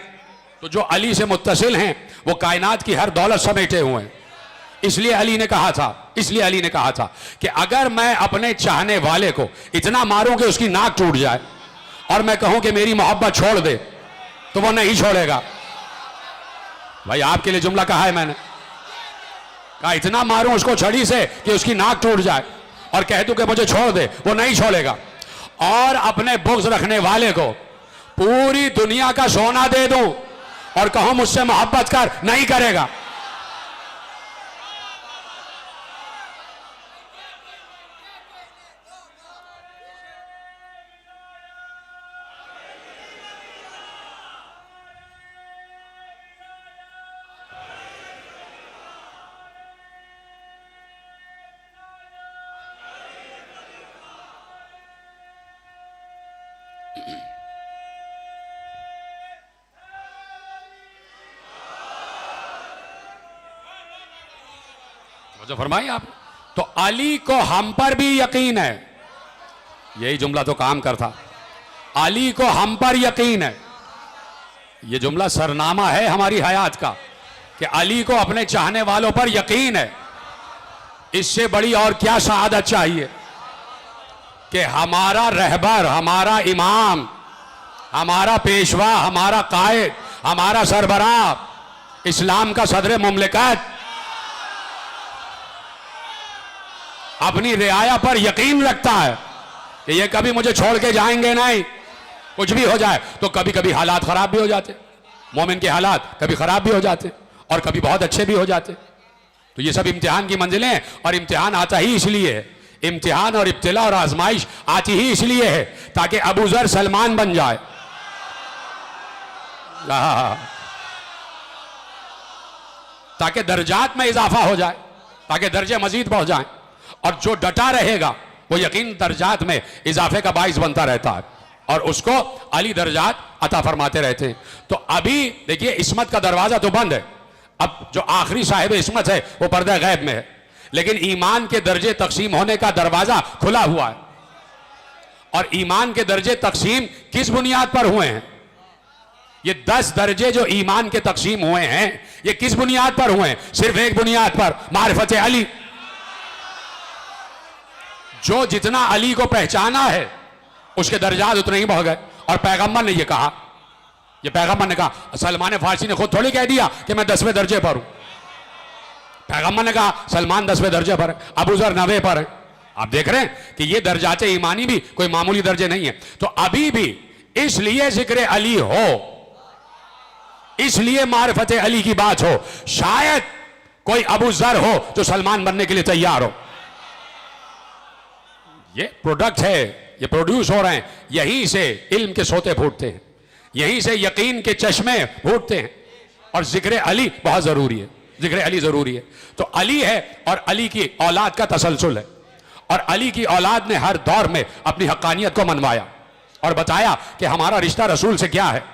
तो जो अली से मुत्तसिल हैं वो कायनात की हर दौलत समेटे हुए हैं। इसलिए अली ने कहा था कि अगर मैं अपने चाहने वाले को इतना मारूं कि उसकी नाक टूट जाए और मैं कहूं कि मेरी मोहब्बत छोड़ दे, तो वो नहीं छोड़ेगा। भाई आपके लिए जुमला कहा है मैंने, कहा इतना मारूं उसको छड़ी से कि उसकी नाक टूट जाए और कह दूं कि मुझे छोड़ दे, वो नहीं छोड़ेगा। और अपने बुग़्ज़ रखने वाले को पूरी दुनिया का सोना दे दूं और कहूं मुझसे मोहब्बत कर, नहीं करेगा। जो फरमाइए आप। तो अली को हम पर भी यकीन है, यही जुमला तो काम करता। अली को हम पर यकीन है, यह जुमला सरनामा है हमारी हयात का कि अली को अपने चाहने वालों पर यकीन है। इससे बड़ी और क्या शहादत चाहिए कि हमारा रहबर, हमारा इमाम, हमारा पेशवा, हमारा कायद, हमारा सरबराह, इस्लाम का सदर मुमलिकत अपनी रियाया पर यकीन रखता है कि ये कभी मुझे छोड़ के जाएंगे नहीं। कुछ भी हो जाए तो कभी कभी हालात खराब भी हो जाते, मोमिन के हालात कभी खराब भी हो जाते और कभी बहुत अच्छे भी हो जाते। तो ये सब इम्तिहान की मंजिलें, और इम्तिहान आता ही इसलिए है, इम्तिहान और इब्तिला और आजमाइश आती ही इसलिए है ताकि अबू जर सलमान बन जाए, ताकि दर्जात में इजाफा हो जाए, ताकि दर्जे मजीद पहुंच जाए। और जो डटा रहेगा वो यकीन दर्जात में इजाफे का बाइस बनता रहता है और उसको अली दर्जात अता फरमाते रहते हैं। तो अभी देखिए इस्मत का दरवाजा तो बंद है, अब जो आखिरी साहिब इस्मत है वो पर्दा गैब में है, लेकिन ईमान के दर्जे तकसीम होने का दरवाजा खुला हुआ है। और ईमान के दर्जे तकसीम किस बुनियाद पर हुए हैं? ये 10 दर्जे जो ईमान के तकसीम हुए हैं ये किस बुनियाद पर हुए हैं? सिर्फ एक बुनियाद पर, मारिफत अली। जो जितना अली को पहचाना है उसके दर्जात उतने ही बढ़ गए। और पैगंबर ने ये कहा, ये पैगंबर ने कहा, सलमान फारसी ने खुद थोड़ी कह दिया कि मैं 10वें दर्जे पर हूं। पैगंबर ने कहा सलमान 10वें दर्जे पर है, अबू जर 9वें पर है। आप देख रहे हैं कि ये दर्जाते ईमानी भी कोई मामूली दर्जे नहीं है। तो अभी भी इसलिए जिक्र अली हो, इसलिए मारिफत अली की बात हो, शायद कोई अबू जर हो जो सलमान बनने के लिए तैयार हो। ये प्रोडक्ट है, ये प्रोड्यूस हो रहे हैं, यहीं से इल्म के सोते फूटते हैं, यहीं से यकीन के चश्मे फूटते हैं। और जिक्र अली बहुत जरूरी है, जिक्र अली जरूरी है। तो अली है और अली की औलाद का तसलसल है। और अली की औलाद ने हर दौर में अपनी हक्कानियत को मनवाया और बताया कि हमारा रिश्ता रसूल से क्या है।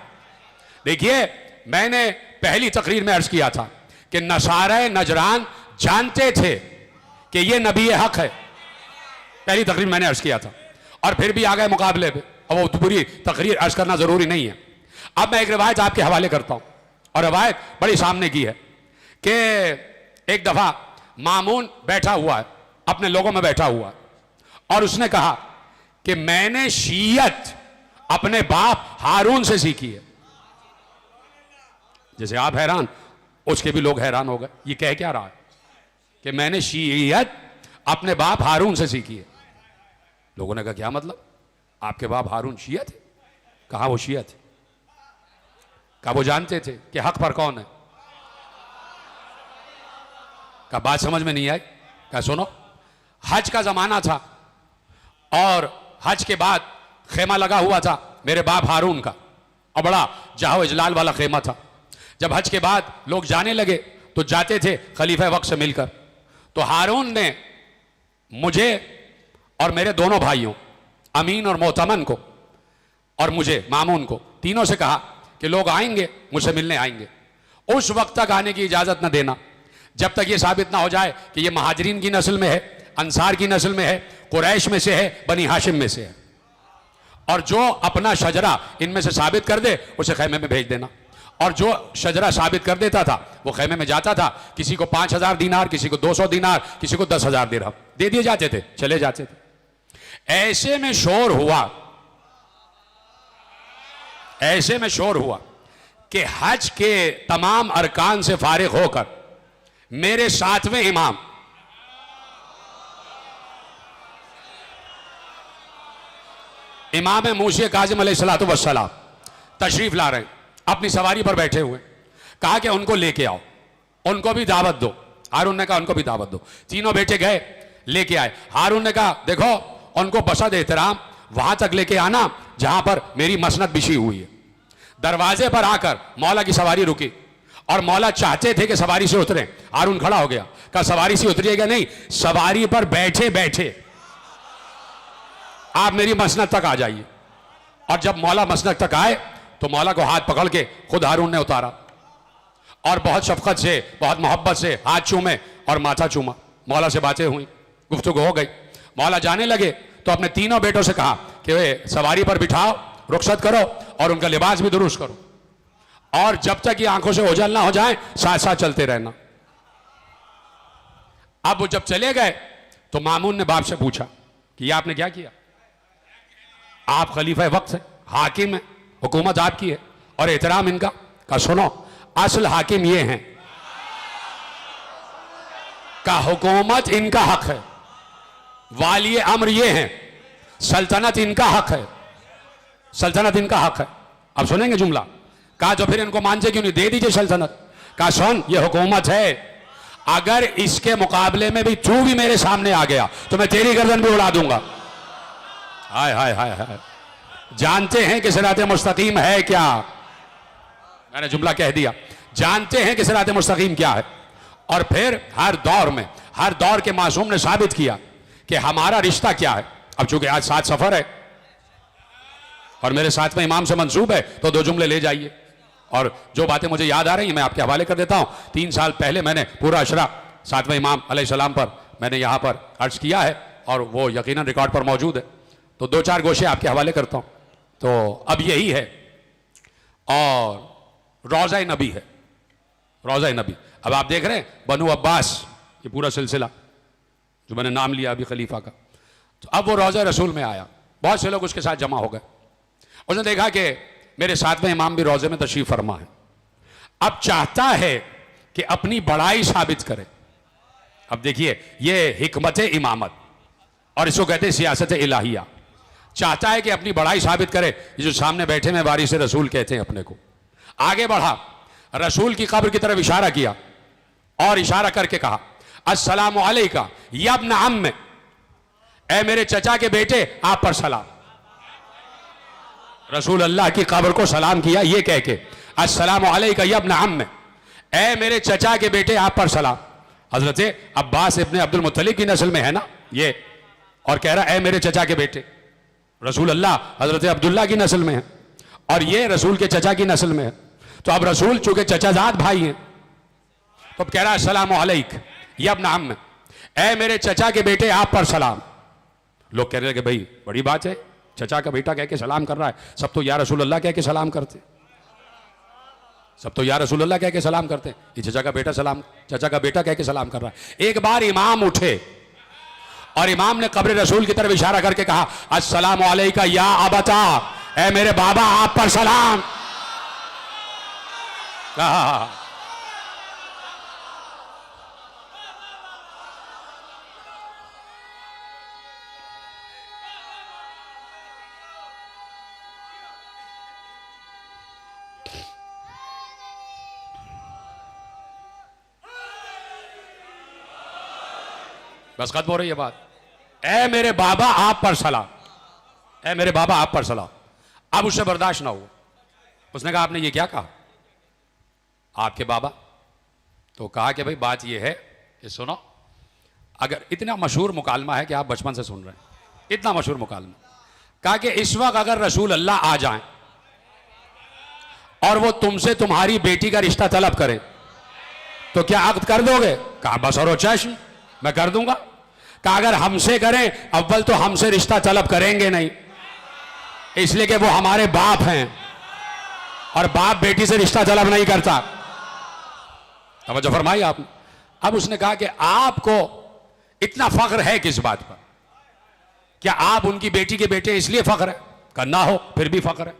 देखिए मैंने पहली तकरीर में अर्ज किया था कि नसारे नजरान जानते थे कि यह नबी हक है, पहली तकरीर मैंने अर्ज किया था। और फिर भी आ गए मुकाबले पे, अब वो पूरी तकरीर अर्ज करना जरूरी नहीं है। अब मैं एक रिवायत आपके हवाले करता हूं और रिवायत बड़ी सामने की है कि एक दफा मामून बैठा हुआ है, अपने लोगों में बैठा हुआ है और उसने कहा कि मैंने शीयत अपने बाप हारून से सीखी है। जैसे आप हैरान, उसके भी लोग हैरान हो गए, ये कह क्या रहा है कि मैंने शीयत अपने बाप हारून से सीखी है। लोगों ने कहा क्या मतलब, आपके बाप हारून शियत थे? कहा वो शियत थे? कहा वो जानते थे कि हक पर कौन है? का बात समझ में नहीं आई? क्या सुनो, हज का जमाना था और हज के बाद खेमा लगा हुआ था मेरे बाप हारून का, और बड़ा जाहो इजलाल वाला खेमा था। जब हज के बाद लोग जाने लगे तो जाते थे खलीफा वक्त से मिलकर। तो हारून ने मुझे और मेरे दोनों भाइयों अमीन और मोतमन को और मुझे मामून को, तीनों से कहा कि लोग आएंगे मुझसे मिलने आएंगे, उस वक्त तक आने की इजाजत न देना जब तक ये साबित ना हो जाए कि ये महाजरीन की नस्ल में है, अंसार की नस्ल में है, कुरैश में से है, बनी हाशिम में से है। और जो अपना शजरा इनमें से साबित कर दे उसे खैमे में भेज देना। और जो शजरा साबित कर देता था वो खैमे में जाता था। किसी को 5,000 दीनार, किसी को 200 दीनार, किसी को 10,000 दिरहम दे दिए जाते थे, चले जाते थे। ऐसे में शोर हुआ कि हज के तमाम अरकान से फारिग होकर मेरे 7वें इमाम इमाम मूसा काज़िम अलैहिस्सलातु वस्सलाम तशरीफ ला रहे हैं, अपनी सवारी पर बैठे हुए। कहा कि उनको लेके आओ, उनको भी दावत दो। हारून ने कहा उनको भी दावत दो। तीनों बेटे गए, लेके आए। हारून ने कहा देखो उनको बसद एहतराम वहां तक लेके आना जहां पर मेरी मसनद बिछी हुई है। दरवाजे पर आकर मौला की सवारी रुकी और मौला चाहते थे कि सवारी से उतरे। हारून खड़ा हो गया, कहा सवारी से उतरिएगा नहीं, सवारी पर बैठे बैठे आप मेरी मसनद तक आ जाइए। और जब मौला मसनद तक आए तो मौला को हाथ पकड़ के खुद हारून ने उतारा और बहुत शफकत से, बहुत मोहब्बत से हाथ चूमे और माथा चूमा। मौला से बातें हुई, गुफ्तगू हो गई। मौला जाने लगे तो अपने तीनों बेटों से कहा कि वे सवारी पर बिठाओ, रुखसत करो और उनका लिबास भी दुरुस्त करो, और जब तक ये आंखों से ओझल ना हो जाए साथ साथ चलते रहना। अब वो जब चले गए तो मामून ने बाप से पूछा कि ये आपने क्या किया? आप खलीफा वक्त है, हाकिम है, हुकूमत आपकी है और एहतराम इनका। का सुनो, असल हाकिम ये हैं, का हुकूमत इनका हक है, वाली अम्र ये हैं, सल्तनत इनका हक है, सल्तनत इनका हक है। अब सुनेंगे जुमला। कहा तो फिर इनको मानते क्यों नहीं, दे दीजिए सल्तनत। कहा सुन, ये हुकूमत है, अगर इसके मुकाबले में भी तू भी मेरे सामने आ गया तो मैं तेरी गर्दन भी उड़ा दूंगा। हाय हाय हाय हाय, जानते हैं कि सिरात मुस्तकीम है क्या? मैंने जुमला कह दिया। जानते हैं कि सिरात मुस्तकीम क्या है। और फिर हर दौर में, हर दौर के मासूम ने साबित किया कि हमारा रिश्ता क्या है। अब चूंकि आज 7 सफर है और मेरे साथ में इमाम से मंसूब है तो 2 जुमले ले जाइए। और जो बातें मुझे याद आ रही हैं मैं आपके हवाले कर देता हूं। 3 साल पहले मैंने पूरा अशरा 7वें इमाम अलैहिस्सलाम पर मैंने यहां पर अर्ज किया है और वो यकीनन रिकॉर्ड पर मौजूद है। तो 2-4 गोशे आपके हवाले करता हूं। तो अब यही है और रोज़ा नबी है, रोज़ा नबी। अब आप देख रहे हैं बनु अब्बास, ये पूरा सिलसिला जो मैंने नाम लिया अभी खलीफा का। तो अब वो रोज़ा रसूल में आया, बहुत से लोग उसके साथ जमा हो गए। उसने देखा कि मेरे 7वें इमाम भी रोज़े में तशरीफ फरमा है। अब चाहता है कि अपनी बड़ाई साबित करे। अब देखिए ये हिकमत इमामत और इसको कहते हैं सियासत इलाहिया। चाहता है कि अपनी बड़ाई साबित करे। ये जो सामने बैठे में वारिस रसूल कहते हैं अपने को। आगे बढ़ा, रसूल की कब्र की तरफ इशारा किया और इशारा करके कहा अस्सलामु अलैका या इब्न अम्म, ऐ मेरे चचा के बेटे आप पर सलाम। रसूल अल्लाह की कब्र को सलाम किया ये कह के अस्सलामु अलैका या इब्न अम्म, ऐ मेरे चचा के बेटे आप पर सलाम। हजरत अब्बास इब्न अब्दुल मुत्तलिब की नस्ल में है ना ये, और कह रहा ऐ मेरे चचा के बेटे। रसूल अल्लाह हजरत अब्दुल्ला की नस्ल में है और ये रसूल के चचा की नस्ल में है। तो अब रसूल चूंकि चचाजाद भाई हैं तो अब कह रहा है अस्सलामु अलैक या इब्न अम्म, ऐ मेरे चचा के बेटे आप पर सलाम। लोग कह रहे कि भाई बड़ी बात है, चचा का बेटा कह के सलाम कर रहा है। सब तो या रसूल अल्लाह कह के सलाम करते, सब तो या रसूल अल्लाह कह के सलाम करते। ये चचा का बेटा कह के सलाम कर रहा है। एक बार इमाम उठे और इमाम ने कब्र रसूल की तरफ इशारा करके कहा, अस्सलामु अलैका या अबता, ए मेरे बाबा आप पर सलाम। कहा बस खत्म हो रही है बात। ए मेरे बाबा आप पर सलाम, ए मेरे बाबा आप पर सलाम। अब उससे बर्दाश्त ना हुआ, उसने कहा आपने ये क्या कहा, आपके बाबा? तो कहा कि भाई बात ये है कि सुनो, अगर इतना मशहूर मुकालमा है कि आप बचपन से सुन रहे हैं, इतना मशहूर मुकालमा, कहा कि इस वक्त अगर रसूल अल्लाह आ जाएं और वो तुमसे तुम्हारी बेटी का रिश्ता तलब करे तो क्या अक्द कर दोगे? कहा बस और चश्म, मैं कर दूंगा। कहा अगर हमसे करें, अव्वल तो हमसे रिश्ता तलब करेंगे नहीं, इसलिए कि वो हमारे बाप हैं और बाप बेटी से रिश्ता तलब नहीं करता। तवज्जो फरमाई आपने। अब उसने कहा कि आपको इतना फख्र है किस बात पर? क्या आप उनकी बेटी के बेटे इसलिए फख्र है? कहा ना हो फिर भी फख्र है।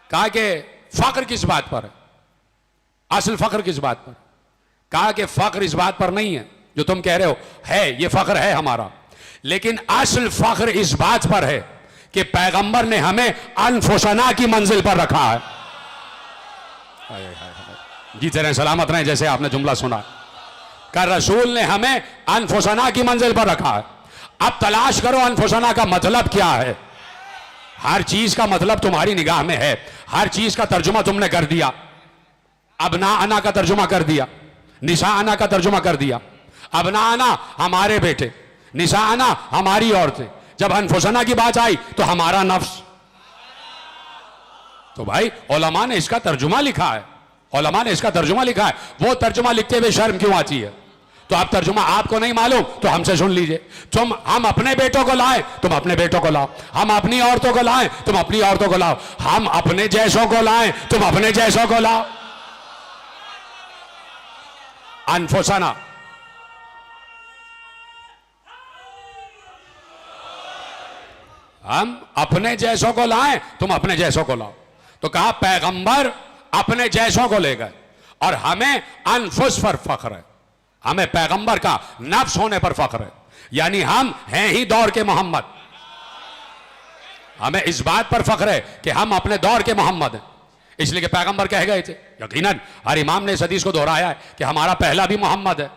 कहा कि फख्र किस बात पर है, असल फख्र किस बात पर? कहा कि फख्र इस बात पर नहीं है जो तुम कह रहे हो, है ये फख्र है हमारा, लेकिन असल फख्र इस बात पर है कि पैगंबर ने हमें अनफुसना की मंजिल पर रखा है। जीते रहें सलामत रहें, जैसे आपने जुमला सुना का रसूल ने हमें अनफुसना की मंजिल पर रखा है। अब तलाश करो अनफुसना का मतलब क्या है। हर चीज का मतलब तुम्हारी निगाह में है, हर चीज का तर्जुमा तुमने कर दिया। अबना अना का तर्जुमा कर दिया, निशा अना का तर्जुमा कर दिया। अबना अना हमारे बेटे, निशा अना हमारी औरतें। जब अनफुसना की बात आई तो हमारा नफ्स। तो भाई उलमा ने इसका तर्जुमा लिखा है, उलमा ने इसका तर्जुमा लिखा है। वो तर्जुमा लिखते हुए शर्म क्यों आती है? तो आप तर्जुमा आपको नहीं मालूम तो हमसे सुन लीजिए। हम अपने बेटों को लाए, तुम अपने बेटों को लाओ। हम अपनी औरतों को लाए, तुम अपनी औरतों को लाओ। हम अपने जैसों को लाए, तुम अपने जैसों को लाओ। अनफुसना, हम अपने जैसों को लाए, तुम अपने जैसों को लाओ। तो कहा पैगंबर अपने जैसों को ले गए और हमें अनफुस पर फख्र है, हमें पैगंबर का नफ्स होने पर फख्र है। यानी हम हैं ही दौर के मोहम्मद। हमें इस बात पर फख्र है कि हम अपने दौर के मोहम्मद हैं, इसलिए कि पैगंबर कह गए थे। यकीनन हर इमाम ने इस हदीस को दोहराया है कि हमारा पहला भी मोहम्मद है,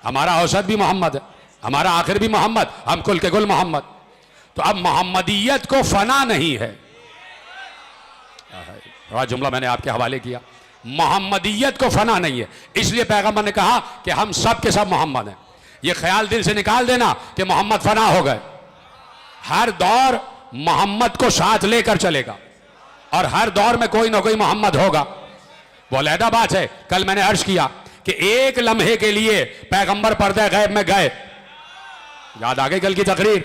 हमारा औसत भी मोहम्मद है, हमारा आखिर भी मोहम्मद, हम कुल के कुल मोहम्मद। तो अब मोहम्मदियत को फना नहीं है। बड़ा जुमला मैंने आपके हवाले किया, मोहम्मदियत को फना नहीं है, इसलिए पैगंबर ने कहा कि हम सब के सब मोहम्मद हैं। ये ख्याल दिल से निकाल देना कि मोहम्मद फना हो गए। हर दौर मोहम्मद को साथ लेकर चलेगा और हर दौर में कोई ना कोई मोहम्मद होगा। वो अलहदा बात है। कल मैंने अर्ज किया कि एक लम्हे के लिए पैगंबर पर्दे गैब में गए। याद आ गई कल की तकरीर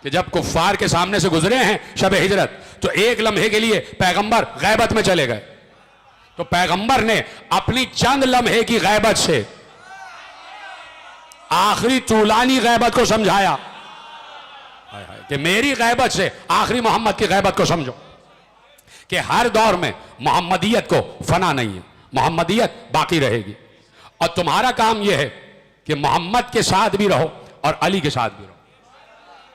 कि जब कुफ्फार के सामने से गुजरे हैं शब हिजरत, तो एक लम्हे के लिए पैगंबर गैबत में चले गए। तो पैगंबर ने अपनी चंद लम्हे की गैबत से आखिरी तूलानी गैबत को समझाया कि मेरी गैबत से आखिरी मोहम्मद की गैबत को समझो, कि हर दौर में मोहम्मदियत को फना नहीं है, मोहम्मदियत बाकी रहेगी। और तुम्हारा काम यह है कि मोहम्मद के साथ भी रहो और अली के साथ भी रहो।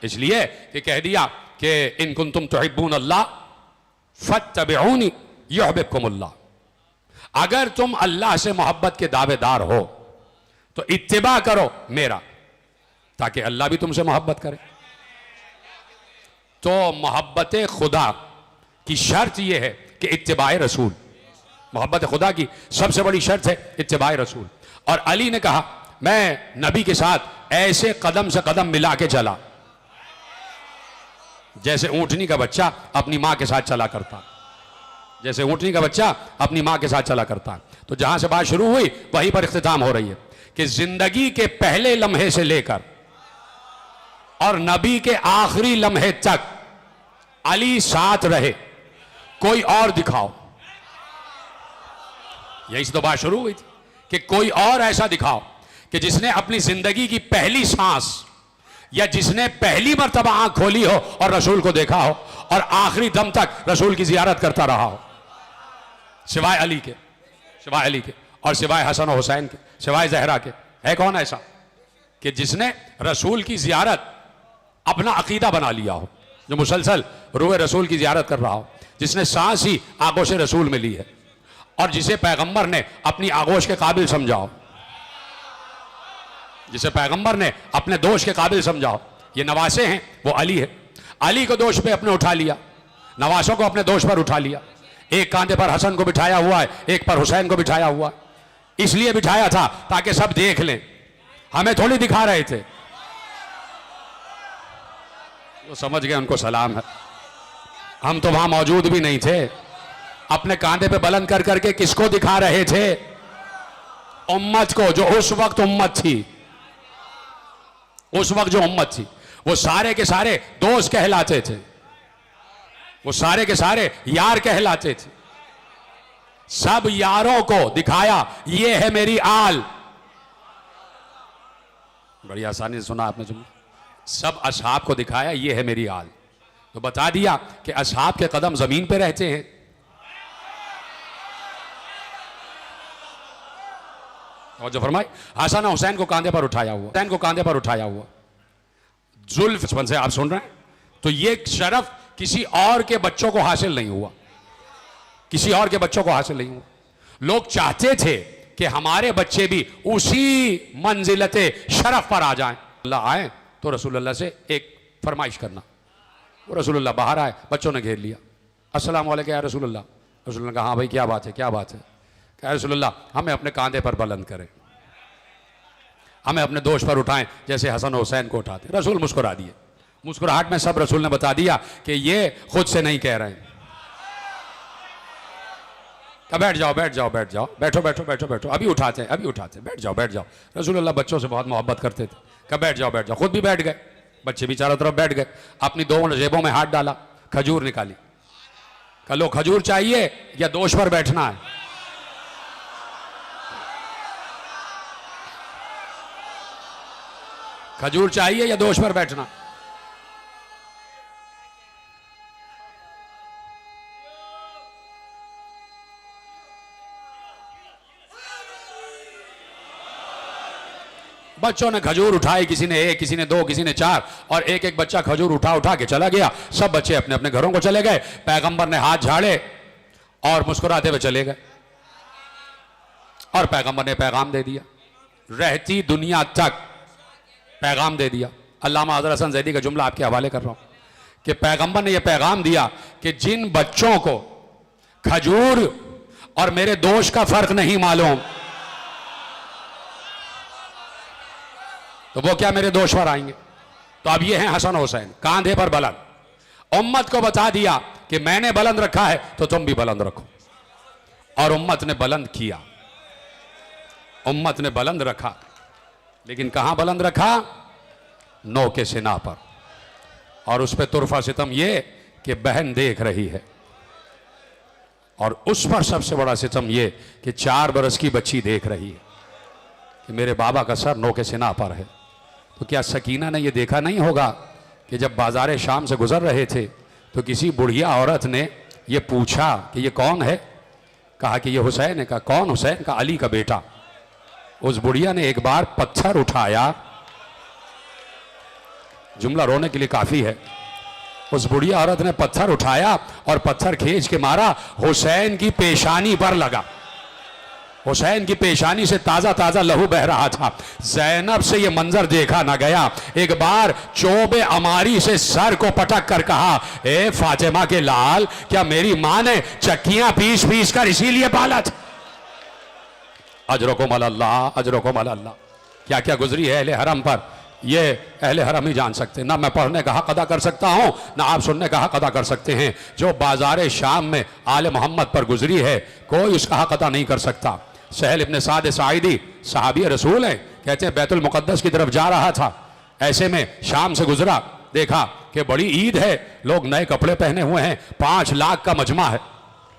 इसलिए कि कह दिया कि इन कुंतुम तुहिब्बून अल्लाह फत्तबिऊनी युहिब्बुकुमुल्लाह। अगर तुम अल्लाह से मोहब्बत के दावेदार हो तो इत्तिबा करो मेरा, ताकि अल्लाह भी तुमसे मोहब्बत करे। तो मोहब्बत खुदा की शर्त यह है कि इत्तिबाए रसूल। मोहब्बत खुदा की सबसे बड़ी शर्त है इत्तिबाए रसूल। और अली ने कहा मैं नबी के साथ ऐसे कदम से कदम मिला के चला जैसे ऊंटनी का बच्चा अपनी मां के साथ चला करता, जैसे ऊंटनी का बच्चा अपनी मां के साथ चला करता। तो जहां से बात शुरू हुई वहीं पर इख्तिताम हो रही है कि जिंदगी के पहले लम्हे से लेकर और नबी के आखिरी लम्हे तक अली साथ रहे, कोई और दिखाओ। यही से तो बात शुरू हुई थी कि कोई और ऐसा दिखाओ कि जिसने अपनी जिंदगी की पहली सांस या जिसने पहली मर्तबा आंख खोली हो और रसूल को देखा हो और आखिरी दम तक रसूल की जियारत करता रहा हो, सिवाय अली के, सिवाय अली के और सिवाय हसन और हुसैन के, सिवाय जहरा के, है कौन ऐसा कि जिसने रसूल की जियारत अपना अकीदा बना लिया हो, जो मुसलसल रूए रसूल की जियारत कर रहा हो, जिसने सांस ही आगोश रसूल में ली है और जिसे पैगंबर ने अपनी आगोश के काबिल समझाओ, जिसे पैगंबर ने अपने दोष के काबिल समझाओ। ये नवासे हैं, वो अली है। अली को दोष पे अपने उठा लिया, नवासों को अपने दोष पर उठा लिया। एक कांधे पर हसन को बिठाया हुआ है, एक पर हुसैन को बिठाया हुआ है। इसलिए बिठाया था ताकि सब देख लें, हमें थोड़ी दिखा रहे थे। वो समझ गए, उनको सलाम है। हम तो वहां मौजूद भी नहीं थे। अपने कांधे पे बुलंद कर करके किसको दिखा रहे थे? उम्मत को, जो उस वक्त उम्मत थी, उस वक्त जो उम्मत थी। वो सारे के सारे दोस्त कहलाते थे, वो सारे के सारे यार कहलाते थे। सब यारों को दिखाया ये है मेरी आल। बड़ी आसानी से सुना आपने जुमला। सब असहाब को दिखाया ये है मेरी आल, तो बता दिया कि असहाब के कदम जमीन पे रहते हैं। और जो फरमाए हसन हुसैन को कांधे पर उठाया हुआ, हुसैन को कांधे पर उठाया हुआ, जुल्फ बचपन से आप सुन रहे हैं। तो ये शरफ किसी और के बच्चों को हासिल नहीं हुआ, किसी और के बच्चों को हासिल नहीं हुआ। लोग चाहते थे कि हमारे बच्चे भी उसी मंजिलते शरफ पर आ जाएं। अल्लाह आए तो रसूलुल्लाह से एक फरमाइश करना। वो रसूलुल्लाह बाहर आए, बच्चों ने घेर लिया। अस्सलाम वालेकुम या रसूलुल्लाह। रसूलुल्लाह ने कहा हाँ भाई क्या बात है, क्या बात है? कहा रसूलुल्लाह हमें अपने कांधे पर बुलंद करें, हमें अपने दोष पर उठाएं जैसे हसन और हुसैन को उठाते। रसूल मुस्कुरा दिए। मुस्कुराहट में सब रसूल ने बता दिया कि ये खुद से नहीं कह रहे हैं। कहा बैठ जाओ बैठ जाओ बैठ जाओ, बैठो बैठो बैठो बैठो, अभी उठाते हैं अभी उठाते हैं, बैठ जाओ बैठ जाओ। रसूलुल्लाह बच्चों से बहुत मोहब्बत करते थे। कहा बैठ जाओ बैठ जाओ, खुद भी बैठ गए, बच्चे भी चारों तरफ बैठ गए। अपनी दोनों जेबों में हाथ डाला, खजूर निकाली। कहा लो खजूर चाहिए या दोष पर बैठना है? खजूर चाहिए या दोष पर बैठना? बच्चों ने खजूर उठाई, किसी ने एक, किसी ने दो, किसी ने चार, और एक एक बच्चा खजूर उठा उठा के चला गया। सब बच्चे अपने अपने घरों को चले गए। पैगंबर ने हाथ झाड़े और मुस्कुराते हुए चले गए। और पैगंबर ने पैगाम दे दिया, रहती दुनिया तक पैगाम दे दिया। अल्लामा हज़रत हसन ज़ैदी का जुमला आपके हवाले कर रहा हूं कि पैगंबर ने यह पैगाम दिया कि जिन बच्चों को खजूर और मेरे दोष का फर्क नहीं मालूम, तो वो क्या मेरे दोष पर आएंगे? तो अब ये हैं हसन हुसैन कांधे पर बुलंद। उम्मत को बता दिया कि मैंने बुलंद रखा है तो तुम भी बुलंद रखो। और उम्मत ने बुलंद किया, उम्मत ने बुलंद रखा। लेकिन कहां बुलंद रखा? नौ के सिना पर। और उस पर तुरफा सितम ये कि बहन देख रही है, और उस पर सबसे बड़ा सितम ये कि 4 बरस की बच्ची देख रही है कि मेरे बाबा का सर नौ के सिना पर है। तो क्या सकीना ने यह देखा नहीं होगा कि जब बाजार शाम से गुजर रहे थे तो किसी बुढ़िया औरत ने यह पूछा कि ये कौन है? कहा कि ये हुसैन है। कहा कौन हुसैन? का अली का बेटा। उस बुढ़िया ने एक बार पत्थर उठाया, जुमला रोने के लिए काफी है। उस बुढ़िया औरत ने पत्थर उठाया और पत्थर खींच के मारा, हुसैन की पेशानी पर लगा। हुसैन की पेशानी से ताजा ताजा लहू बह रहा था। ज़ैनब से यह मंजर देखा ना गया। एक बार चोबे अमारी से सर को पटक कर कहा, ए फातिमा के लाल, क्या मेरी मां ने चक्कियां पीस पीस कर इसीलिए पाला था? अजरकुम अल्लाह, अजरकुम अल्लाह। क्या क्या गुजरी है अहले हरम पर, ये अहले हरम ही जान सकते। ना मैं पढ़ने का हक अदा कर सकता हूं, ना आप सुनने का हक अदा कर सकते हैं। जो बाजार शाम में आले मोहम्मद पर गुजरी है, कोई उसका हक अदा नहीं कर सकता। सहल इब्न साद साइदी सहाबी रसूल हैं, कहते हैं बैतुल मुक़द्दस की तरफ जा रहा था, ऐसे में शाम से गुजरा, देखा कि बड़ी ईद है, लोग नए कपड़े पहने हुए हैं, 5 लाख का मजमा है,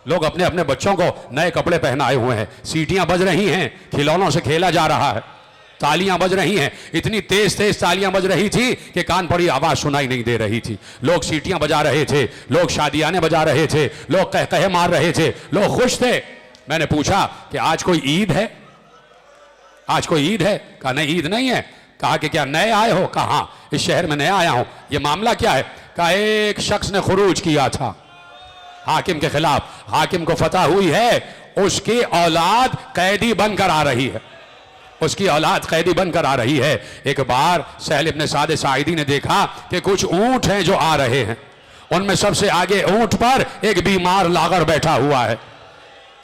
लोग अपने अपने बच्चों को नए कपड़े पहनाए हुए हैं, सीटियां बज रही हैं, खिलौनों से खेला जा रहा है। तालियां बज रही हैं, इतनी तेज तेज तालियां बज रही थी कि कान पर आवाज सुनाई नहीं दे रही थी। लोग सीटियां बजा रहे थे, लोग शादियाने बजा रहे थे, लोग कहकहे मार रहे थे, लोग खुश थे। मैंने पूछा कि आज कोई ईद है, आज कोई ईद है? कहा नहीं, ईद नहीं है। कहा कि क्या नए आए हो? कहा हाँ, इस शहर में नया आया हूं। ये मामला क्या है? कहा एक शख्स ने खुरूज किया था हाकिम के खिलाफ, हाकिम को फतह हुई है, उसकी औलाद कैदी बनकर आ रही है, उसकी औलाद कैदी बनकर आ रही है। एक बार सहल इब्न साद साइदी ने देखा कि कुछ ऊंट हैं जो आ रहे हैं, उनमें सबसे आगे ऊंट पर एक बीमार लागर बैठा हुआ है।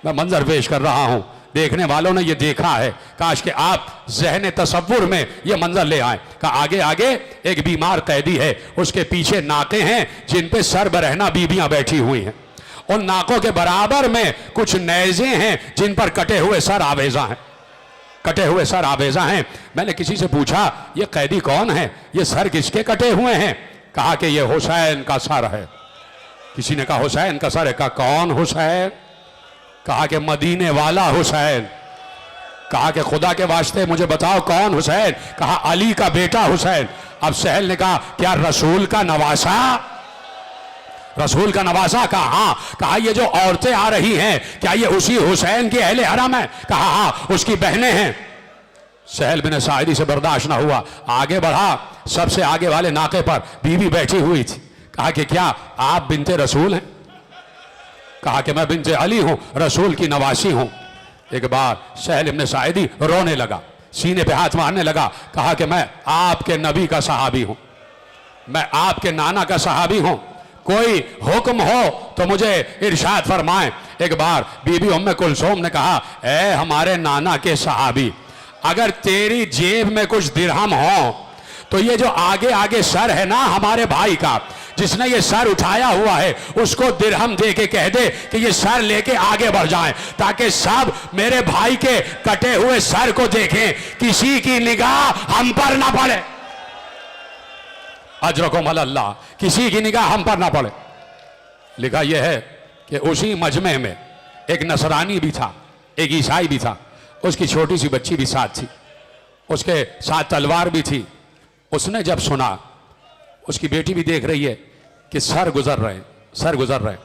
मैं मंजर पेश कर रहा हूं, देखने वालों ने ये देखा है, काश कि आप ज़हन तसव्वुर में ये मंजर ले आए। का आगे आगे एक बीमार कैदी है, उसके पीछे नाके हैं जिन पे सर बरहना बीबियां बैठी हुई हैं, उन नाकों के बराबर में कुछ नेज़े हैं जिन पर कटे हुए सर आवेजा हैं, कटे हुए सर आवेजा हैं। मैंने किसी से पूछा ये कैदी कौन है, ये सर किसके कटे हुए हैं? कहा कि ये हुसैन का सर है। किसी ने कहा हुसैन का सर है। कहा कौन हुसैन? कहा कि मदीने वाला हुसैन। कहा कि खुदा के वास्ते मुझे बताओ कौन हुसैन? कहा अली का बेटा हुसैन। अब सहल ने कहा क्या रसूल का नवासा? रसूल का नवासा? कहा हाँ। कहा ये जो औरतें आ रही हैं क्या ये उसी हुसैन की अहले हरम है? कहा हाँ, उसकी बहनें हैं। सहल बिन साइदी से बर्दाश्त ना हुआ, आगे बढ़ा, सबसे आगे वाले नाके पर बीवी बैठी हुई थी। कहा कि क्या आप बिनते रसूल हैं? कहा कि मैं बिनते अली हूं, रसूल की नवासी हूं। एक बार सहल इब्न साइदी रोने लगा, सीने पे हाथ मारने लगा। कहा कि मैं आपके नबी का सहाबी हूं, मैं आपके नाना का सहाबी हूं, कोई हुक्म हो तो मुझे इरशाद फरमाएं। एक बार बीबी उम्मे कुलसूम ने कहा ए हमारे नाना के सहाबी, अगर तेरी जेब में कुछ दिरहम हो तो ये जो आगे आगे सर है ना हमारे भाई का, जिसने ये सर उठाया हुआ है, उसको दिरहम दे के कह दे कि ये सर लेके आगे बढ़ जाएं, ताकि सब मेरे भाई के कटे हुए सर को देखें, किसी की निगाह हम पर ना पड़े। अजरकुम अल्लाह, किसी की निगाह हम पर ना पड़े। लिखा यह है कि उसी मजमे में एक नसरानी भी था, एक ईसाई भी था, उसकी छोटी सी बच्ची भी साथ थी, उसके साथ तलवार भी थी। उसने जब सुना, उसकी बेटी भी देख रही है कि सर गुजर रहे हैं, सर गुजर रहे हैं,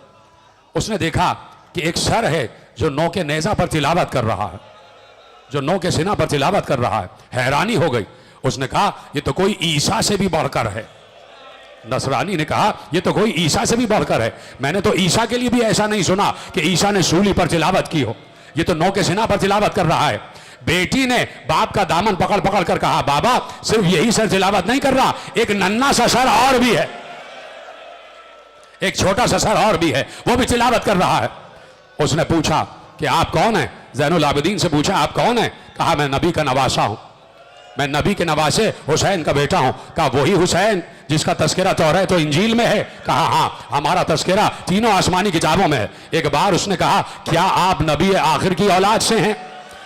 उसने देखा कि एक सर है जो नौ के नेज़ा पर तिलावत कर रहा है, जो नौ के सीना पर तिलावत कर रहा है। हैरानी हो गई, उसने कहा ये तो कोई ईसा से भी बढ़कर है। नसरानी ने कहा ये तो कोई ईसा से भी बढ़कर है, मैंने तो ईसा के लिए भी ऐसा नहीं सुना कि ईसा ने सूली पर तिलावत की हो, ये तो नौ के सीना पर तिलावत कर रहा है। बेटी ने बाप का दामन पकड़ पकड़ कर कहा बाबा सिर्फ यही सर तिलावत नहीं कर रहा, एक नन्ना सा सर और भी है, एक छोटा सा सर और भी है, वो भी तिलावत कर रहा है। उसने पूछा कि आप कौन हैं? ज़ैनुल आबिदीन से पूछा आप कौन हैं? कहा मैं नबी का नवासा हूं, मैं नबी के नवासे हुसैन का बेटा हूं। कहा वही हुसैन जिसका तस्करा तौरात तो इंजील में है? कहा हाँ, हमारा तस्करा तीनों आसमानी किताबों में है। एक बार उसने कहा क्या आप नबी आखिर की औलाद से हैं?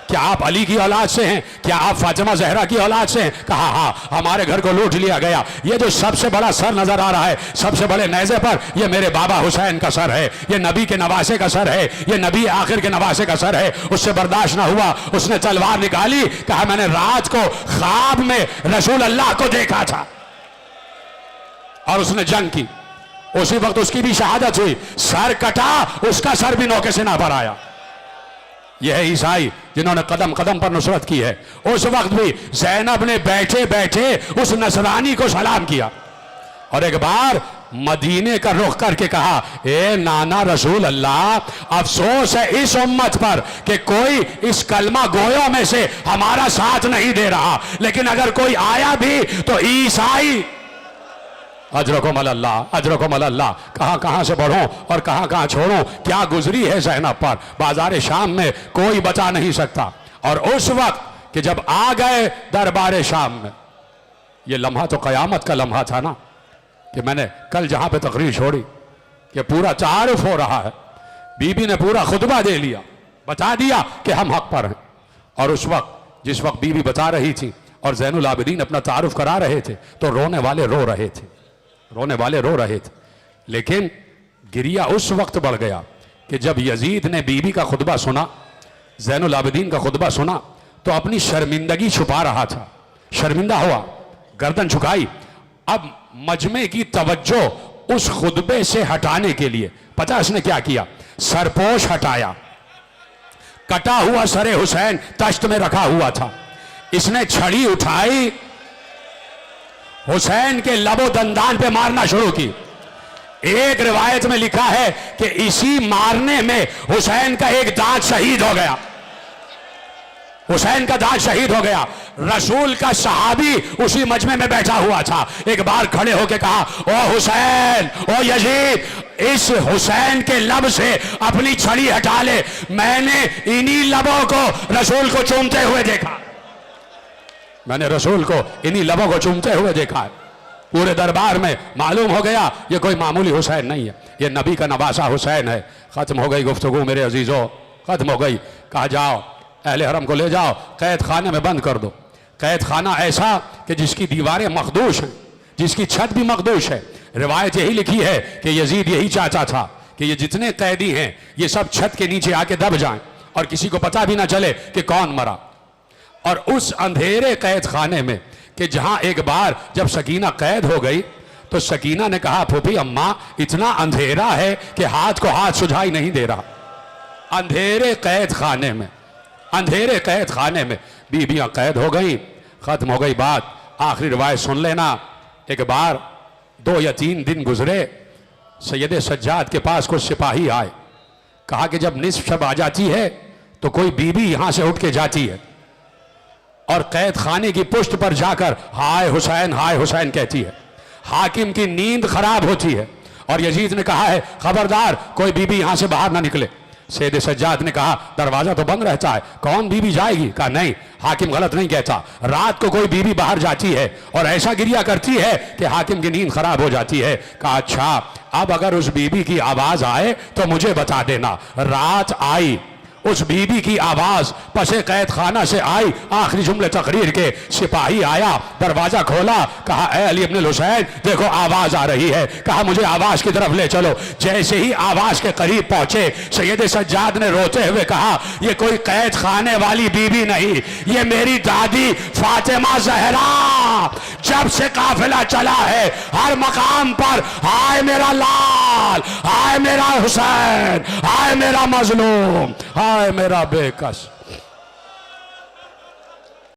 क्या आप अली की औलाद से हैं? क्या आप फातिमा जहरा की औलाद से हैं? कहा हाँ, हमारे घर को लूट लिया गया, ये जो सबसे बड़ा सर नजर आ रहा है, सबसे बड़े नेज़े पर, ये मेरे बाबा हुसैन का सर है, ये नबी के नवासे का सर है, ये नबी आखिर के नवासे का सर है। उससे बर्दाश्त ना हुआ, उसने तलवार निकाली, कहा मैंने रात को ख्वाब में रसूल अल्लाह को देखा था, और उसने जंग की। उसी वक्त उसकी भी शहादत हुई, सर कटा, उसका सर भी नौके से ना पर आया। यह है ईसाई जिन्होंने कदम कदम पर नुसरत की है। उस वक्त भी ज़ैनब ने बैठे बैठे उस नसरानी को सलाम किया, और एक बार मदीने का रुख करके कहा ए नाना रसूल अल्लाह, अफसोस है इस उम्मत पर कि कोई इस कलमा गोयों में से हमारा साथ नहीं दे रहा, लेकिन अगर कोई आया भी तो ईसाई। अजरकुम अल्लाह, अजरकुम अल्लाह। कहाँ कहाँ से बढ़ूं और कहाँ कहाँ छोड़ूं, क्या गुजरी है ज़ैनब पर, बाजार शाम में कोई बचा नहीं सकता। और उस वक्त कि जब आ गए दरबार शाम में, ये लम्हा तो क़यामत का लम्हा था ना, कि मैंने कल जहाँ पे तकरीर छोड़ी कि पूरा तारुफ हो रहा है, बीबी ने पूरा खुतबा दे लिया, बता दिया कि हम हक पर हैं। और उस वक्त जिस वक्त बीबी बता रही थी और ज़ैनुल आबिदीन अपना तारुफ करा रहे थे, तो रोने वाले रो रहे थे, रोने वाले रो रहे थे। लेकिन गिरिया उस वक्त बढ़ गया कि जब यजीद ने बीबी का खुतबा सुना, ज़ैनुल आबिदीन का खुतबा सुना, तो अपनी शर्मिंदगी छुपा रहा था, शर्मिंदा हुआ, गर्दन झुकाई। अब मजमे की तवज्जो उस खुतबे से हटाने के लिए पता उसने क्या किया, सरपोश हटाया। कटा हुआ सरे हुसैन तश्त में रखा हुआ था, इसने छड़ी उठाई, हुसैन के लबो दंदान पे मारना शुरू की। एक रिवायत में लिखा है कि इसी मारने में हुसैन का एक दांत शहीद हो गया, हुसैन का दांत शहीद हो गया। रसूल का सहाबी उसी मजमे में बैठा हुआ था, एक बार खड़े होकर कहा, ओ हुसैन, ओ यजीद, इस हुसैन के लब से अपनी छड़ी हटा ले। मैंने इन्हीं लबों को रसूल को चूमते हुए देखा, मैंने रसूल को इन्हीं लबों को चूमते हुए देखा है। पूरे दरबार में मालूम हो गया ये कोई मामूली हुसैन नहीं है, ये नबी का नवासा हुसैन है। खत्म हो गई गुफ्तगू मेरे अजीजों, खत्म हो गई। कहा जाओ अहले हरम को ले जाओ, कैद खाने में बंद कर दो। कैद खाना ऐसा कि जिसकी दीवारें मखदूश हैं, जिसकी छत भी मखदूश है। रिवायत यही लिखी है कि यजीद यही चाहता था कि ये जितने कैदी हैं ये सब छत के नीचे आके दब जाएं और किसी को पता भी ना चले कि कौन मरा। और उस अंधेरे कैद खाने में कि जहां एक बार जब सकीना कैद हो गई तो सकीना ने कहा, फूफी अम्मा इतना अंधेरा है कि हाथ को हाथ सुझाई नहीं दे रहा। अंधेरे कैद खाने में, अंधेरे कैद खाने में बीबियां कैद हो गई, खत्म हो गई बात। आखिरी रिवायत सुन लेना, एक बार 2 या 3 दिन गुजरे, सैयद सज्जाद के पास कुछ सिपाही आए, कहा कि जब निस्फ शब आ जाती है तो कोई बीबी यहां से उठ के जाती है और कैद खाने की पुष्ट पर जाकर हाय हुसैन कहती है। हाकिम की नींद खराब होती है और यजीद ने कहा है खबरदार कोई बीबी यहां से बाहर ना निकले। सैयद सज्जाद ने कहा दरवाजा तो बंद रहता है, कौन बीबी जाएगी? कहा नहीं, हाकिम गलत नहीं कहता, रात को कोई बीबी बाहर जाती है और ऐसा गिरिया करती है कि हाकिम की नींद खराब हो जाती है। कहा अच्छा, अब अगर उस बीबी की आवाज आए तो मुझे बता देना। रात आई, उस बीबी की आवाज पसे कैद खाना से आई। आखिरी जुमले तकरीर के, सिपाही आया, दरवाजा खोला, कहा ए अली इब्न हुसैन देखो आवाज आ रही है। कहा मुझे आवाज की तरफ ले चलो। जैसे ही आवाज के करीब पहुंचे सैयद सज्जाद ने रोते हुए कहा ये कोई कैद खाने वाली बीबी नहीं, ये मेरी दादी फातिमा जहरा। जब से काफिला चला है हर मकाम पर हाय मेरा लाल, हाय मेरा हुसैन, हाय मेरा मजलूम, हाय मेरा बेकस।